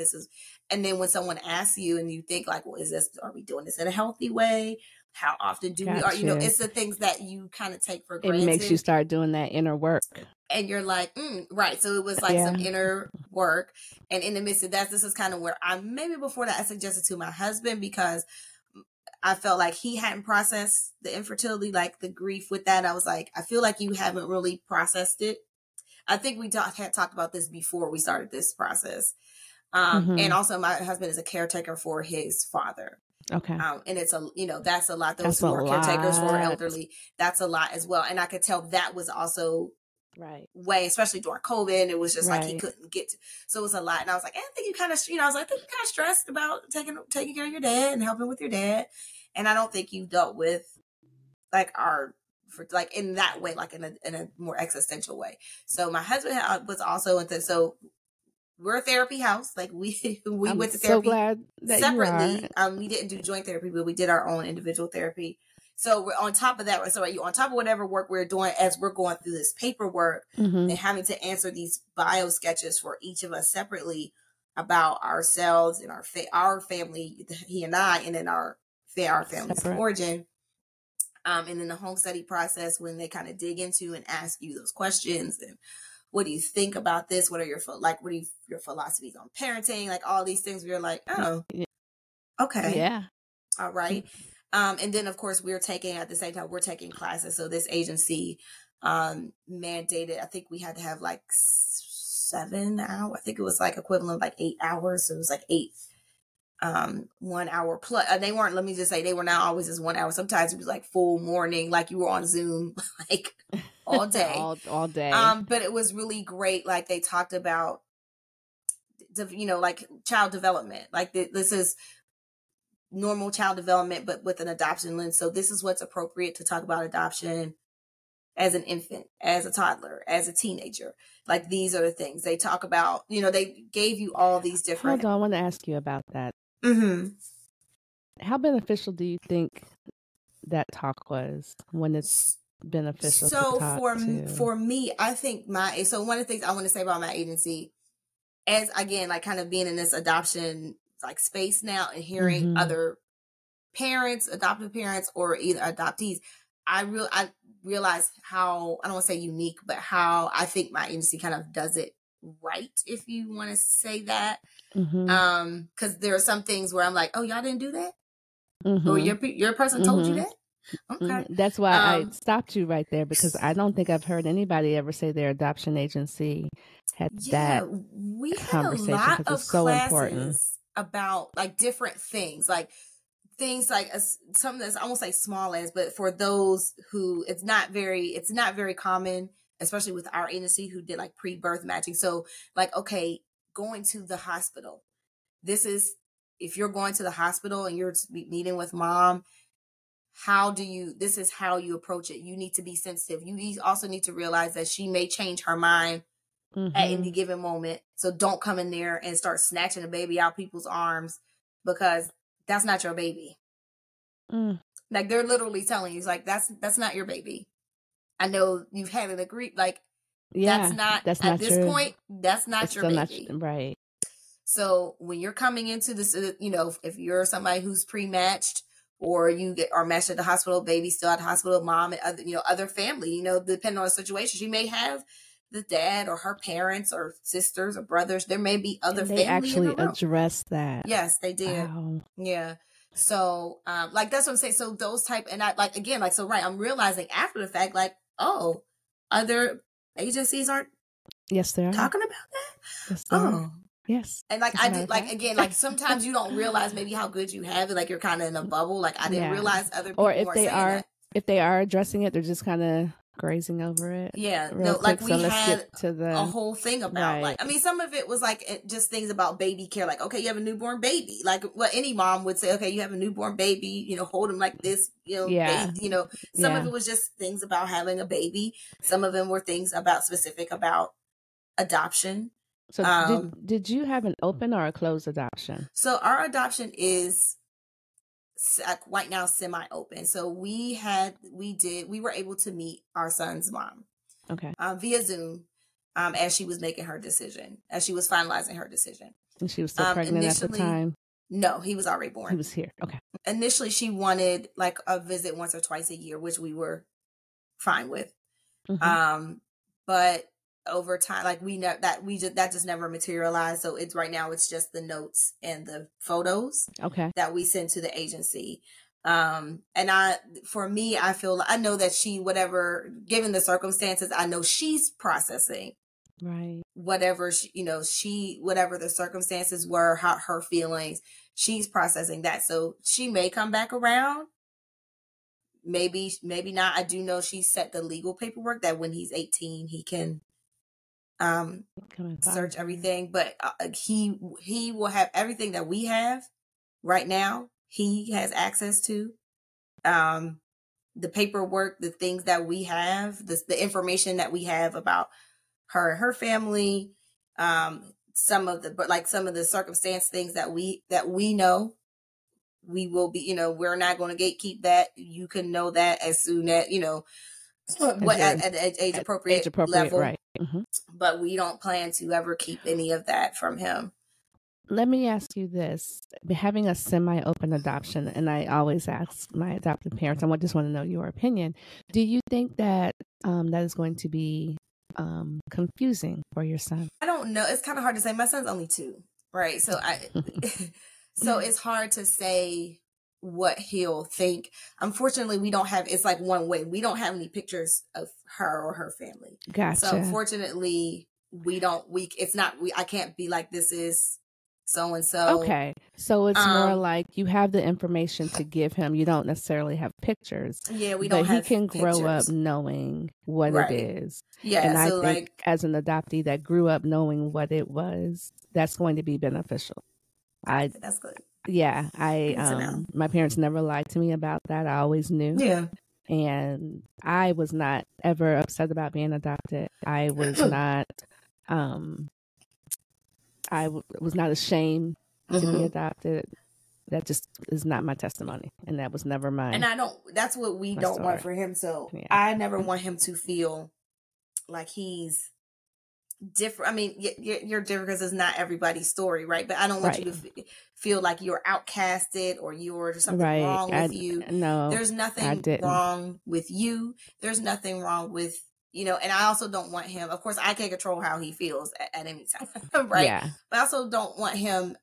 And then when someone asks you and you think like, well, are we doing this in a healthy way? How often do we, it's the things that you kind of take for granted. It makes you start doing that inner work. And you're like, right. So it was like some inner work. And in the midst of that, this is kind of where maybe before that I suggested to my husband, because I felt like he hadn't processed the infertility, like the grief with that. I was like, I feel like you haven't really processed it. I think we had talked about this before we started this process. And also my husband is a caretaker for his father. Okay. And it's that's a lot. Those who are caretakers for elderly, that's a lot as well. And I could tell that was also way, especially during COVID. It was just like he couldn't get to, so it was a lot. And I was like, I think you kind of, I was like, I think you kind of stressed about taking care of your dad and helping with your dad. And I don't think you dealt with in that way, like in a more existential way. So my husband was also into, so we're a therapy house. Like we went to therapy so glad that separately. You are. We didn't do joint therapy, but we did our own individual therapy. So we're on top of that. So you on top of whatever work we're doing as we're going through this paperwork and having to answer these bio sketches for each of us separately about ourselves and our family, he and I, and then our families of origin. And then the home study process, when they kind of dig into and ask you those questions and what do you think about this? What are your philosophies on parenting? Like all these things, we're like, oh, okay. Yeah. All right. And then of course at the same time, we're taking classes. So this agency mandated, I think we had to have like 7 hours. I think it was like equivalent of like 8 hours. So it was like 1 hour plus. They weren't, let me just say, they were not always just 1 hour. Sometimes it was like full morning, like you were on Zoom, like all day. all day. But it was really great. Like they talked about, like child development. Like this is normal child development, but with an adoption lens. So this is what's appropriate to talk about adoption as an infant, as a toddler, as a teenager. Like these are the things they talk about. They gave you all these different. Hold on, I want to ask you about that. How beneficial do you think that talk was when it's beneficial to talk for me, I think one of the things I want to say about my agency, as again, like kind of being in this adoption like space now and hearing other parents, adoptive parents, or either adoptees, I realize how, I don't want to say unique, but how I think my agency kind of does it right, if you want to say that. Because there are some things where I'm like, oh, y'all didn't do that? Or your person told you that? Okay. That's why I stopped you right there, because I don't think I've heard anybody ever say their adoption agency had that we conversation, had a lot because of it's so important about like different things like something that's almost like small as, but for those who it's not very common, especially with our agency who did like pre-birth matching. So like, okay, going to the hospital, this is if you're going to the hospital and you're meeting with mom, this is how you approach it. You need to be sensitive. You also need to realize that she may change her mind at any given moment. So don't come in there and start snatching a baby out people's arms, because that's not your baby. Like, they're literally telling you, like, that's not your baby. I know you've had it agreed. Like, that's not at this point, that's not your baby. Right. So when you're coming into this, if you're somebody who's pre-matched, or you are matched at the hospital, baby still at the hospital, mom and other, other family, depending on the situation, she may have the dad or her parents or sisters or brothers. There may be other family. They actually addressed that. Yes, they did. Wow. Yeah. So, like, that's what I'm saying. So those type, and I like, again, like, so, right. I'm realizing after the fact, like, oh, other agencies aren't. Yes, they are talking about that. Yes, they are. Yes. And like, I did, like, again, like, sometimes you don't realize maybe how good you have it. Like, you're kind of in a bubble. Like, I didn't realize other people or if are they saying are, that. If they are addressing it, they're just kind of grazing over it. Yeah. No, quick. like, we had to the a whole thing about, right. like, I mean, some of it was like just things about baby care. Like, okay, you have a newborn baby. Like, what any mom would say, okay, you have a newborn baby, hold him like this, baby, some of it was just things about having a baby. Some of them were things specific about adoption. So did you have an open or a closed adoption? So our adoption is right now semi-open. So we were able to meet our son's mom, okay, via Zoom, as she was making her decision, as she was finalizing her decision. And she was still pregnant at the time? No, he was already born. He was here. Okay. Initially, she wanted like a visit once or twice a year, which we were fine with. But over time, like, that just never materialized. So it's right now, it's just the notes and the photos that we send to the agency. And for me, I know that she, whatever, given the circumstances, I know she's processing right whatever whatever the circumstances were, how her feelings, she's processing that. So she may come back around, maybe not. I do know she set the legal paperwork that when he's 18 he can search everything, but he will have everything that we have right now. He has access to the paperwork, the things that we have, the information that we have about her and her family, some of the circumstance things that we know. We will be, we're not going to gatekeep that. You can know that as soon as, at age appropriate level, right. But we don't plan to ever keep any of that from him. Let me ask you this: having a semi-open adoption, and I always ask my adoptive parents, I just want to know your opinion. Do you think that that is going to be confusing for your son? I don't know. It's kind of hard to say. My son's only 2, right? So so it's hard to say what he'll think. Unfortunately, we don't have, it's like one way. We don't have any pictures of her or her family. Gotcha. So unfortunately, I can't be like, this is so-and-so. Okay. So it's more like you have the information to give him. You don't necessarily have pictures. Yeah, we don't have pictures. But he can pictures. grow up knowing what it is. Yeah. And I think as an adoptee that grew up knowing what it was, that's going to be beneficial. That's good. Yeah, my parents never lied to me about that. I always knew. Yeah. And I was not ever upset about being adopted. I was not, was not ashamed to be adopted. That just is not my testimony. And that was never mine. And that's what we don't want for him. So yeah. I never want him to feel like he's different. I mean, you're different because it's not everybody's story, right? But I don't want you to feel like you're outcasted or there's something wrong with you. No, there's nothing wrong with you. There's nothing wrong with, and I also don't want him, of course, I can't control how he feels at any time, right? Yeah. But I also don't want him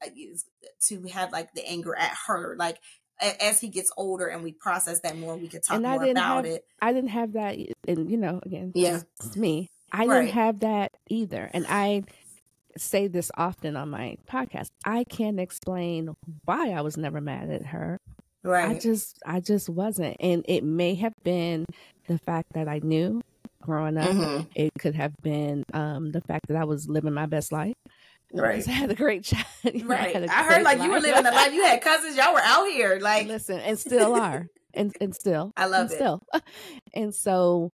to have like the anger at her. Like, as he gets older and we process that more, we could talk more about it. I didn't have that. And, again, it's me. I didn't have that either. And I say this often on my podcast. I can't explain why I was never mad at her. Right. I just wasn't. And it may have been the fact that I knew growing up. It could have been the fact that I was living my best life. Right. I had a great child. Right. I heard like you were living a life. You had cousins. Y'all were out here. Like, listen, and still are. And still. I love and it. Still. And so,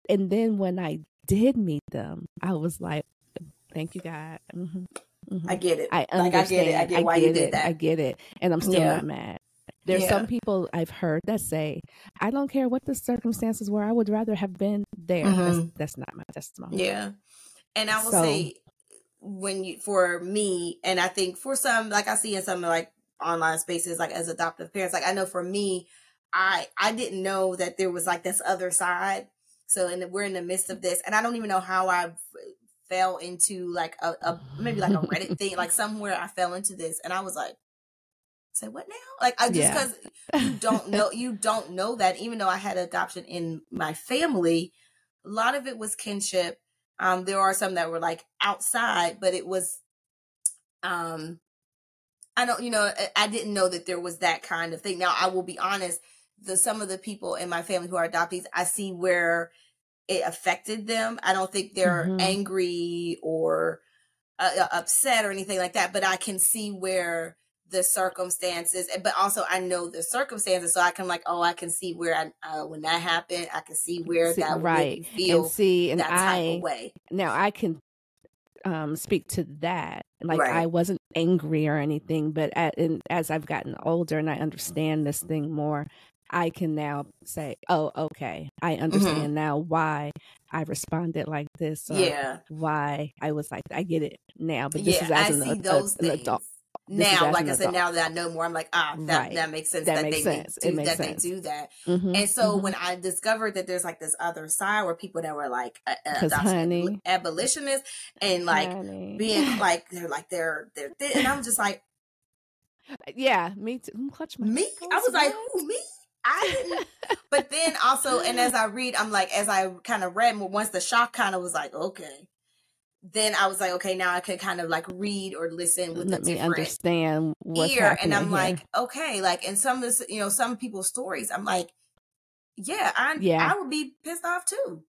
and then when I did meet them, I was like, thank you, God. I get it. I understand. I get it. I get why you did that. I get it. And I'm still not mad. There's some people I've heard that say, I don't care what the circumstances were. I would rather have been there. That's not my testimony. Yeah. And I will say, for me, and I think for some, like I see in some like online spaces, like as adoptive parents, like I know for me, I didn't know that there was like this other side. So we're in the midst of this, and I don't even know how I fell into like a maybe like a Reddit thing, like somewhere I fell into this, and I was like, say what now? Like I just because you don't know that, even though I had adoption in my family, a lot of it was kinship. There are some that were like outside, but it was I didn't know that there was that kind of thing. Now I will be honest, some of the people in my family who are adoptees, I see where it affected them. I don't think they're angry or upset or anything like that, but I can see where the circumstances, but also I know the circumstances, so I can I can see where when that happened, I can see where that would make me feel that type of way. Now I can speak to that. Like I wasn't angry or anything, but as I've gotten older and I understand this thing more, I can now say, oh, okay, I understand now why I responded like this, or why I was like, I get it now. But this is as an adult. Now, like I said, now that I know more, I'm like, that makes sense. That they do that. And so when I discovered that there's like this other side where people that were like abolitionists and like being like they're and I'm just like, me too. Clutch my me. I was like, who, me? I didn't. But then also, and as I read, I'm like, as I kind of read more, once the shock kind of was like, okay. Then I was like, okay, now I can kind of like read or listen with a different understand what's ear. happening And I'm here. like, okay, like in some of this, some people's stories, I'm like, I would be pissed off too.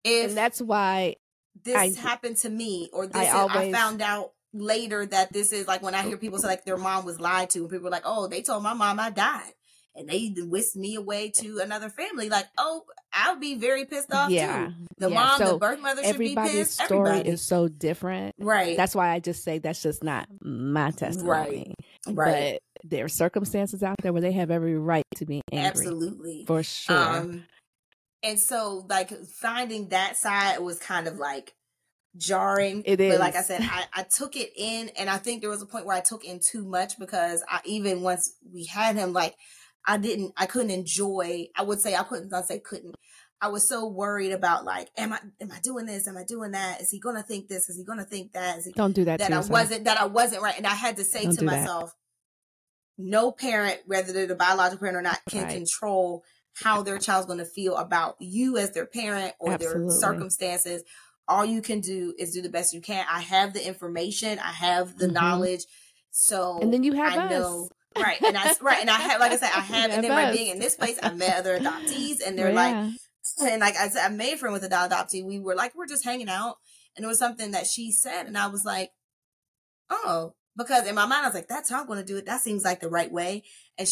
And that's why this happened to me, or I found out later that this is like when I hear people say like their mom was lied to, and people are like, oh, they told my mom I died. And they whisked me away to another family. Like, oh, I'll be very pissed off too. The mom, the birth mother should be pissed. Everybody's story is so different. Right. That's why I just say that's just not my testimony. Right. But there are circumstances out there where they have every right to be angry. Absolutely. For sure. And so like finding that side was kind of like jarring. It is. But like I said, I took it in, and I think there was a point where I took in too much, because even once we had him, like, I couldn't enjoy, I would say, couldn't. I was so worried about like, am I doing this? Am I doing that? Is he going to think this? Is he going to think that? Don't do that. That I wasn't right. And I had to say to myself, no parent, whether they're the biological parent or not, can control how their child's going to feel about you as their parent or their circumstances. All you can do is do the best you can. I have the information. I have the knowledge. So, and then you have us. Right. And I have, like I said, and then by being in this place, I met other adoptees, and they're like, and like I said, I made a friend with an adoptee. We were like, we're just hanging out. And it was something that she said. And I was like, oh, because in my mind, I was like, that's how I'm going to do it. That seems like the right way. And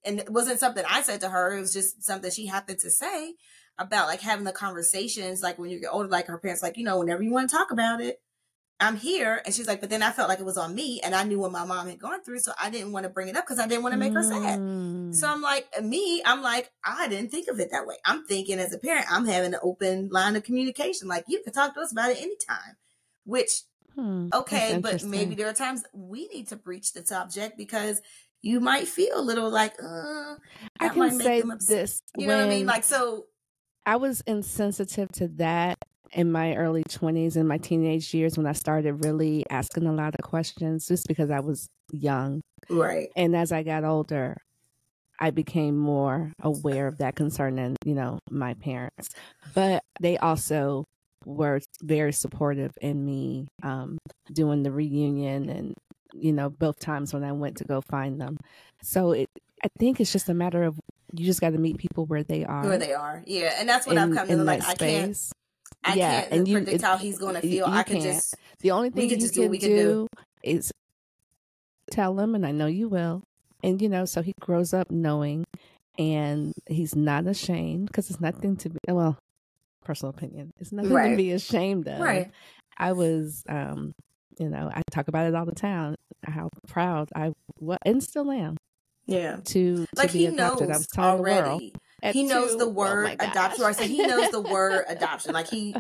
it wasn't something I said to her. It was just something she happened to say about like having the conversations. Like when you get older, like her parents, like, whenever you want to talk about it, I'm here. And she's like, but then I felt like it was on me, and I knew what my mom had gone through. So I didn't want to bring it up because I didn't want to make her sad. So I'm like, I didn't think of it that way. I'm thinking as a parent, I'm having an open line of communication. Like, you can talk to us about it anytime, which, okay, but maybe there are times we need to breach the subject because you might feel a little like, I can say this. You know what I mean? Like, so I was insensitive to that in my early 20s and my teenage years when I started really asking a lot of questions, just because I was young. Right. And as I got older, I became more aware of that concerning, my parents. But they also were very supportive in me doing the reunion and, both times when I went to go find them. So I think it's just a matter of, you just got to meet people where they are. Where they are. Yeah. And that's what I've come to like. I can't predict how he's going to feel. I can just The only we thing could you just do what can we can do. is tell him, and I know you will. And, so he grows up knowing, and he's not ashamed, because it's nothing to be, well, personal opinion, it's nothing to Right. be ashamed of. Right. I was, I talk about it all the time, how proud I was, and still am, Yeah. to Like be he adopted. I knows was telling the world already. at He knows the 2. Oh word my gosh. adoption. Or I say he knows the word adoption. Like he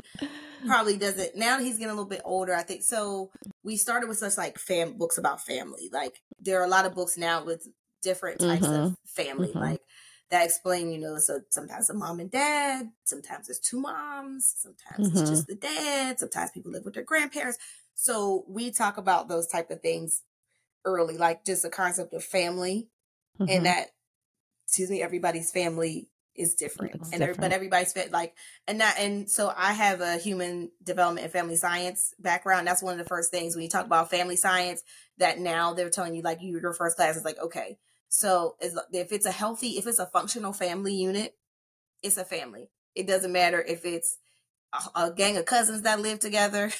probably doesn't. Now he's getting a little bit older, I think. So we started with such like books about family. Like there are a lot of books now with different types of family. Like that explain, so sometimes a mom and dad, sometimes it's 2 moms, sometimes it's just the dad, sometimes people live with their grandparents. So we talk about those type of things early, like just the concept of family, and that, everybody's family is different, but everybody's fit like, and so I have a human development and family science background. That's one of the first things when you talk about family science, that now they're telling you, like, your first class is like, okay, so if it's a functional family unit, it's a family. It doesn't matter if it's a gang of cousins that live together,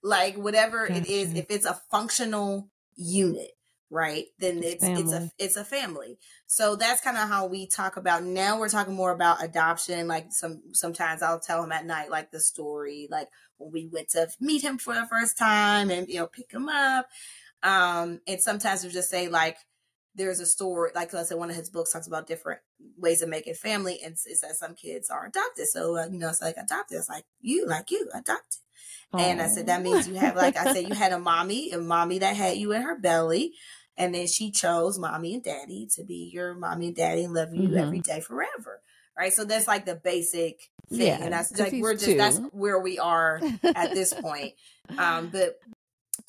like whatever it is, if it's a functional unit, right, then it's a family. So that's kind of how we talk about. Now we're talking more about adoption. Like sometimes I'll tell him at night, like the story, like when we went to meet him for the first time and pick him up. And sometimes we just say, like, there's a story, like I said, one of his books talks about different ways of making family, and it says some kids are adopted. So it's like adopted. It's like you adopted. And I said, that means you have, like I said, you had a mommy that had you in her belly. And then she chose mommy and daddy to be your mommy and daddy and love you every day forever. Right. So that's like the basic thing. Yeah, and that's like, that's where we are at this point. But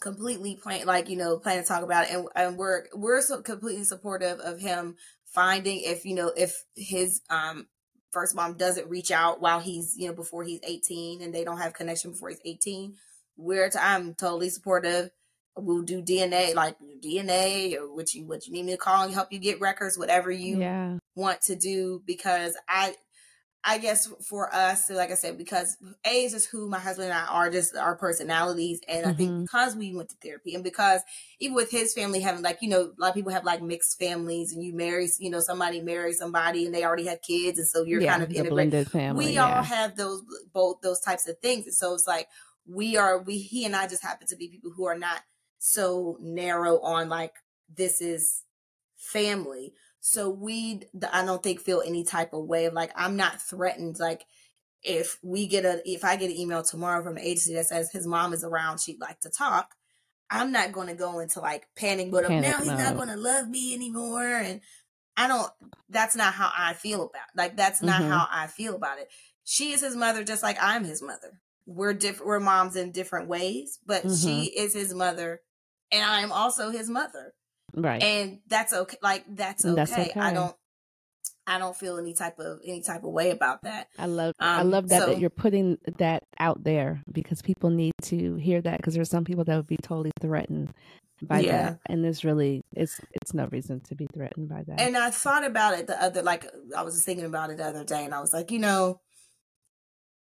completely plan to talk about it. And we're so completely supportive of him finding, if his, first mom doesn't reach out while he's, before he's 18 and they don't have connection before he's 18, I'm totally supportive. We'll do DNA, or what you need me to call and help you get records, whatever you want to do, because I guess for us, like I said, because A is just who my husband and I are, just our personalities. And I think because we went to therapy, and because even with his family having, like, a lot of people have like mixed families, and you marry, somebody marries somebody and they already have kids. And so you're kind of integrated. Family, we all have both those types of things. And so it's like, he and I just happen to be people who are not so narrow on, like, this is family. So I don't think feel any type of way of, like, I'm not threatened. Like, if I get an email tomorrow from an agency that says his mom is around, she'd like to talk, I'm not going to go into like panic, but now he's not going to love me anymore. And that's not how I feel about it. Like, that's not how I feel about it. She is his mother, just like I'm his mother. We're different. We're moms in different ways, but she is his mother and I am also his mother. Right. And that's okay. Like, that's okay. I don't feel any type of way about that. I love that you're putting that out there, because people need to hear that, because there's some people that would be totally threatened by that. And it's no reason to be threatened by that. And I thought about it I was just thinking about it the other day, and I was like,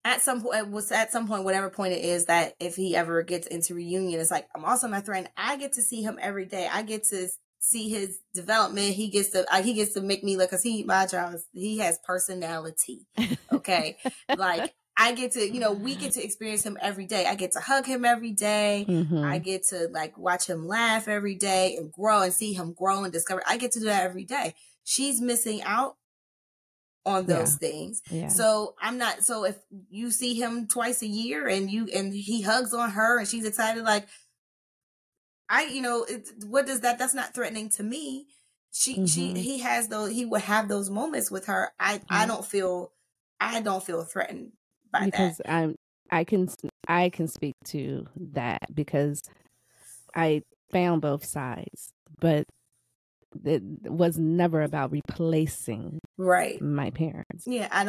at some point, whatever point it is, that if he ever gets into reunion, it's like, I'm also not threatened. I get to see him every day. I get to see his development. He gets to make me look, because he has personality. Okay. Like, I get to, we get to experience him every day. I get to hug him every day. I get to, like, watch him laugh every day and grow, and see him grow and discover. I get to do that every day. She's missing out on those things. Yeah. So if you see him twice a year and he hugs on her and she's excited, like, what does that's not threatening to me. He would have those moments with her. I don't feel threatened by because that. I can speak to that, because I found both sides, but it was never about replacing my parents. Yeah, I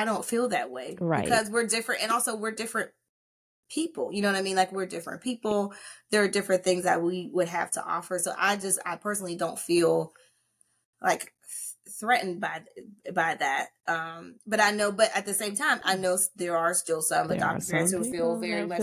don't feel that way, because we're different, and also we're different people. You know what I mean? Like, we're different people. There are different things that we would have to offer. So I personally don't feel like threatened by that. But at the same time, I know there are still some adoptive parents who feel very much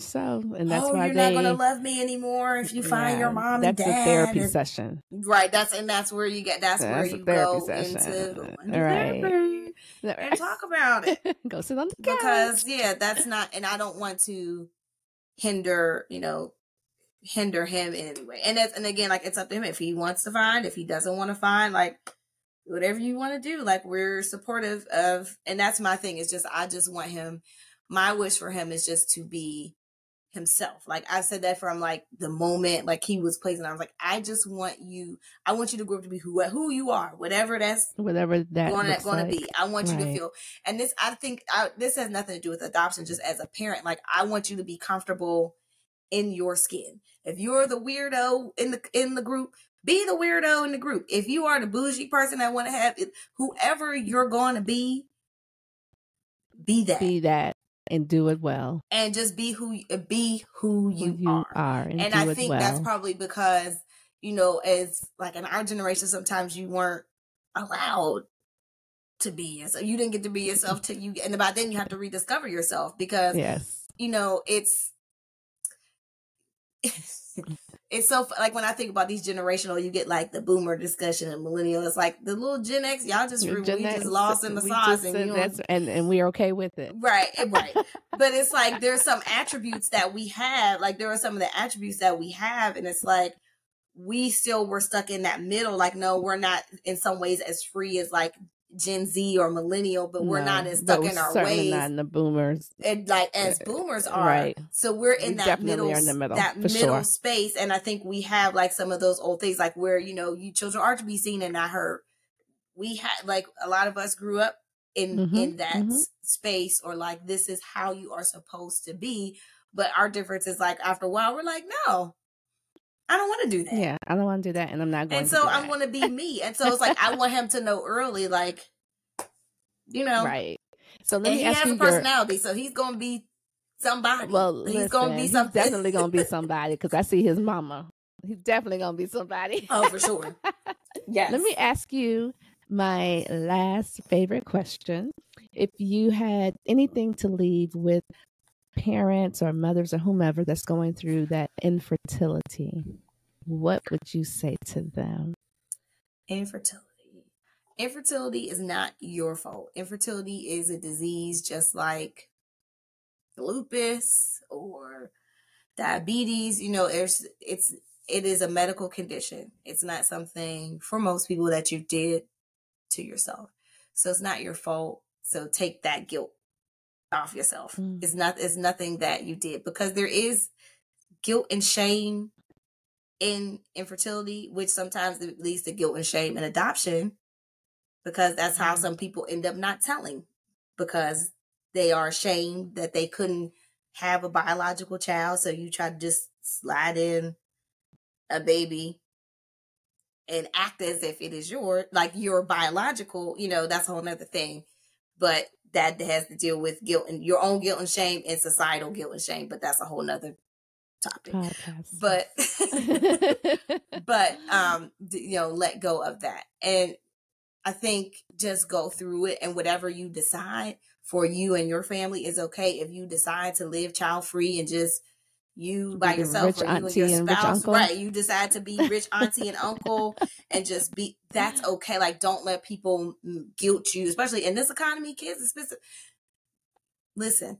so, and that's why you're not going to love me anymore if you find your mom and dad. That's a therapy session, right? That's where you get. That's where you go into therapy and talk about it. Go sit on the couch. Because that's not, and I don't want to hinder him in any way. And again, like, it's up to him if he wants to find, if he doesn't want to find, like, whatever you want to do, like, we're supportive of. And that's my thing, is just, I just want him, my wish for him is just to be himself. Like, I said that from like the moment like he was placed, and I was like, I want you to grow up to be who you are, whatever that going to be. I want you to feel, and this, I think this has nothing to do with adoption, just as a parent, like, I want you to be comfortable in your skin. If you're the weirdo in the group, be the weirdo in the group. If you are the bougie person that want to have it, whoever you're going to be that. And do it well. And just be who you are. And I think that's probably because, as like in our generation, sometimes you weren't allowed to be yourself. You didn't get to be yourself till and about then you have to rediscover yourself, because, it's so, like, when I think about these generational, you get like the boomer discussion and millennial. It's like the little Gen X, y'all just lost in the sauce, and we're okay with it. Right. But it's like there's some attributes that we have. Like, there are some of the attributes that we have, and it's like we're stuck in that middle. Like, no, we're not in some ways as free as like Gen Z or millennial, but we're not as stuck in our ways. Not in the boomers, and like as boomers are. Right. So we're in that middle space, and I think we have like some of those old things, like where you children are to be seen and not heard. We had, like, a lot of us grew up in that space, or like, this is how you are supposed to be. But our difference is, like, after a while, we're like, no, I don't want to do that. Yeah, I don't want to do that, and I'm not going to. And so I'm going to be me. And so it's like, I want him to know early, like, Right. So let me ask you, he has a personality, so he's going to be somebody. Well, he's going to be something. He's definitely going to be somebody, because I see his mama. He's definitely going to be somebody. Oh, for sure. Yes. Let me ask you my last favorite question. If you had anything to leave with parents or mothers or whomever that's going through that infertility, what would you say to them? Infertility is not your fault. Infertility is a disease just like lupus or diabetes. It is a medical condition. It's not something for most people that you did to yourself. So it's not your fault. So take that guilt off yourself. It's nothing that you did, because there is guilt and shame in infertility, which sometimes leads to guilt and shame in adoption, because that's how some people end up not telling, because they are ashamed that they couldn't have a biological child. So you try to just slide in a baby and act as if it is your biological, that's a whole nother thing. But that has to deal with guilt and your own guilt and shame and societal guilt and shame. But that's a whole nother topic. But let go of that. And I think just go through it, and whatever you decide for you and your family is okay. If you decide to live child free and just you by yourself, or you and your spouse, right? You decide to be rich auntie and uncle and just be, that's okay. Like, don't let people guilt you, especially in this economy. Kids expensive. Listen,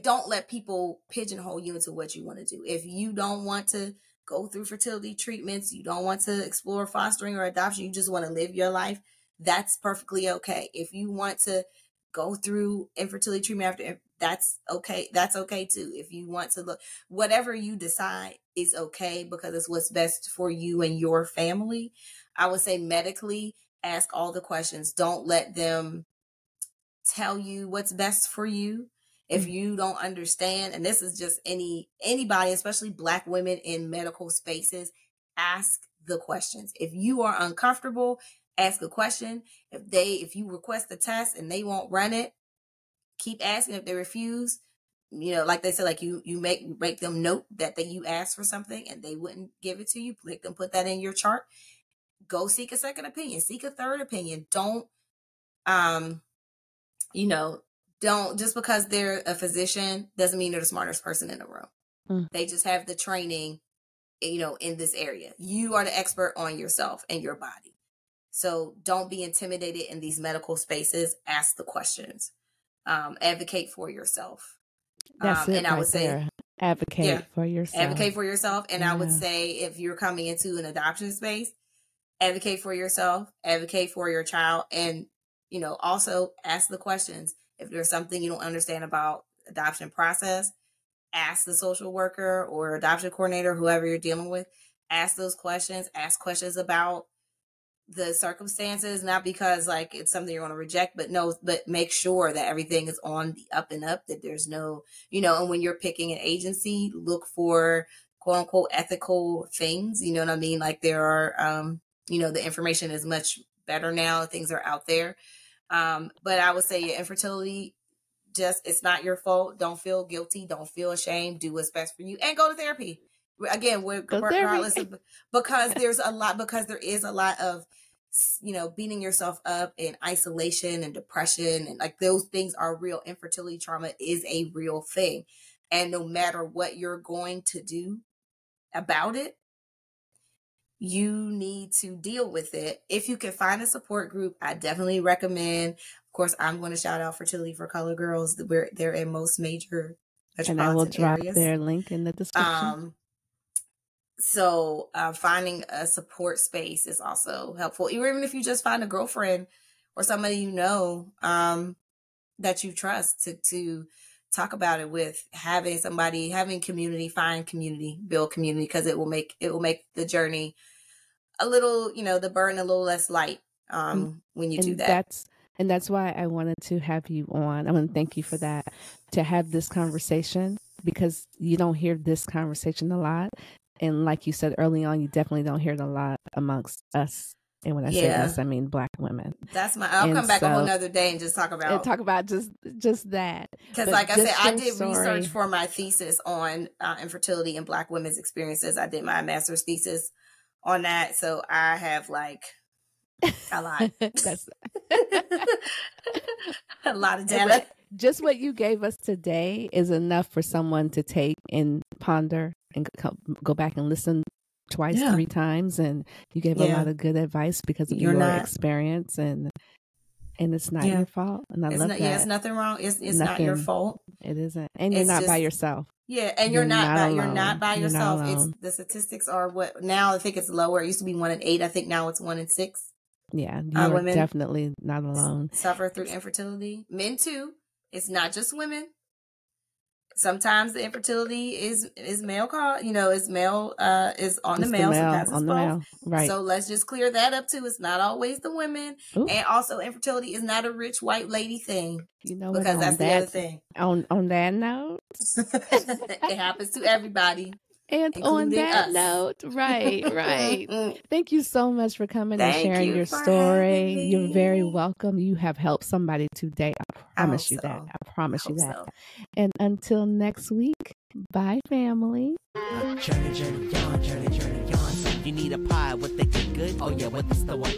don't let people pigeonhole you into what you want to do. If you don't want to go through fertility treatments, you don't want to explore fostering or adoption, you just want to live your life, that's perfectly okay. If you want to go through infertility treatment after, that's okay. That's okay too. If you want to look, whatever you decide is okay, because it's what's best for you and your family. I would say medically, ask all the questions. Don't let them tell you what's best for you. If you don't understand, and this is just anybody, especially Black women in medical spaces, ask the questions. If you are uncomfortable, ask a question. If you request a test and they won't run it, keep asking. If they refuse, like they said, like you make them note that you asked for something and they wouldn't give it to you. Make them put that in your chart. Go seek a second opinion, seek a third opinion. Don't, don't, just because they're a physician doesn't mean they're the smartest person in the room. They just have the training, in this area. You are the expert on yourself and your body. So don't be intimidated in these medical spaces. Ask the questions. Advocate for yourself. That's it. And I would say, advocate for yourself. Advocate for yourself. And I would say, if you're coming into an adoption space, advocate for yourself, advocate for your child, and, also ask the questions. If there's something you don't understand about adoption process, ask the social worker or adoption coordinator, whoever you're dealing with. Ask those questions. Ask questions about the circumstances, not because like it's something you're going to reject, but make sure that everything is on the up and up, that there's no, and when you're picking an agency, look for quote unquote ethical things. You know what I mean? Like there are, the information is much better now. Things are out there. But I would say infertility, it's not your fault. Don't feel guilty. Don't feel ashamed. Do what's best for you and go to therapy. Again, regardless of, because there is a lot of, beating yourself up and isolation and depression, and like those things are real. Infertility trauma is a real thing. And no matter what you're going to do about it, you need to deal with it. If you can find a support group, I definitely recommend. Of course, I'm going to shout out Fertility for Color Girls. They're in most major metropolitan areas. And I will drop areas. their link in the description. So finding a support space is also helpful. Even if you just find a girlfriend or somebody that you trust to talk about it with, having community, find community, build community, because it will make the journey a little, the burden a little less light when you do that. That's why I wanted to have you on. I want to thank you for that, to have this conversation, because you don't hear this conversation a lot. And like you said early on, you definitely don't hear it a lot amongst us. And when I say us, I mean Black women. I'll come back a whole nother day and just talk about just that. Because like I said, I did research for my thesis on infertility and Black women's experiences. I did my master's thesis on that. So I have like a lot. A lot of data. Just what you gave us today is enough for someone to take and ponder and go back and listen twice, 3 times. And you gave a lot of good advice because of your experience, and it's not your fault. And I love that. Yeah, it's nothing wrong. It's not your fault. It isn't. And you're not by yourself. Yeah, and you're not by yourself. It's the statistics are what now. I think it's lower. It used to be 1 in 8. I think now it's 1 in 6. Yeah, you're women definitely not alone. Suffer through infertility. Men too. It's not just women. Sometimes the infertility is male is male, is on the male. Sometimes it's both. Right. So let's just clear that up too. It's not always the women. Ooh. And also infertility is not a rich white lady thing. Because that's the other thing. On that note. It happens to everybody. And on that note, right. Thank you so much for coming and sharing your story. You're very welcome. You have helped somebody today. I promise you that. I promise you that. So. And until next week, bye, family. Journey on. You need a pie with the good? Oh yeah, what's the one?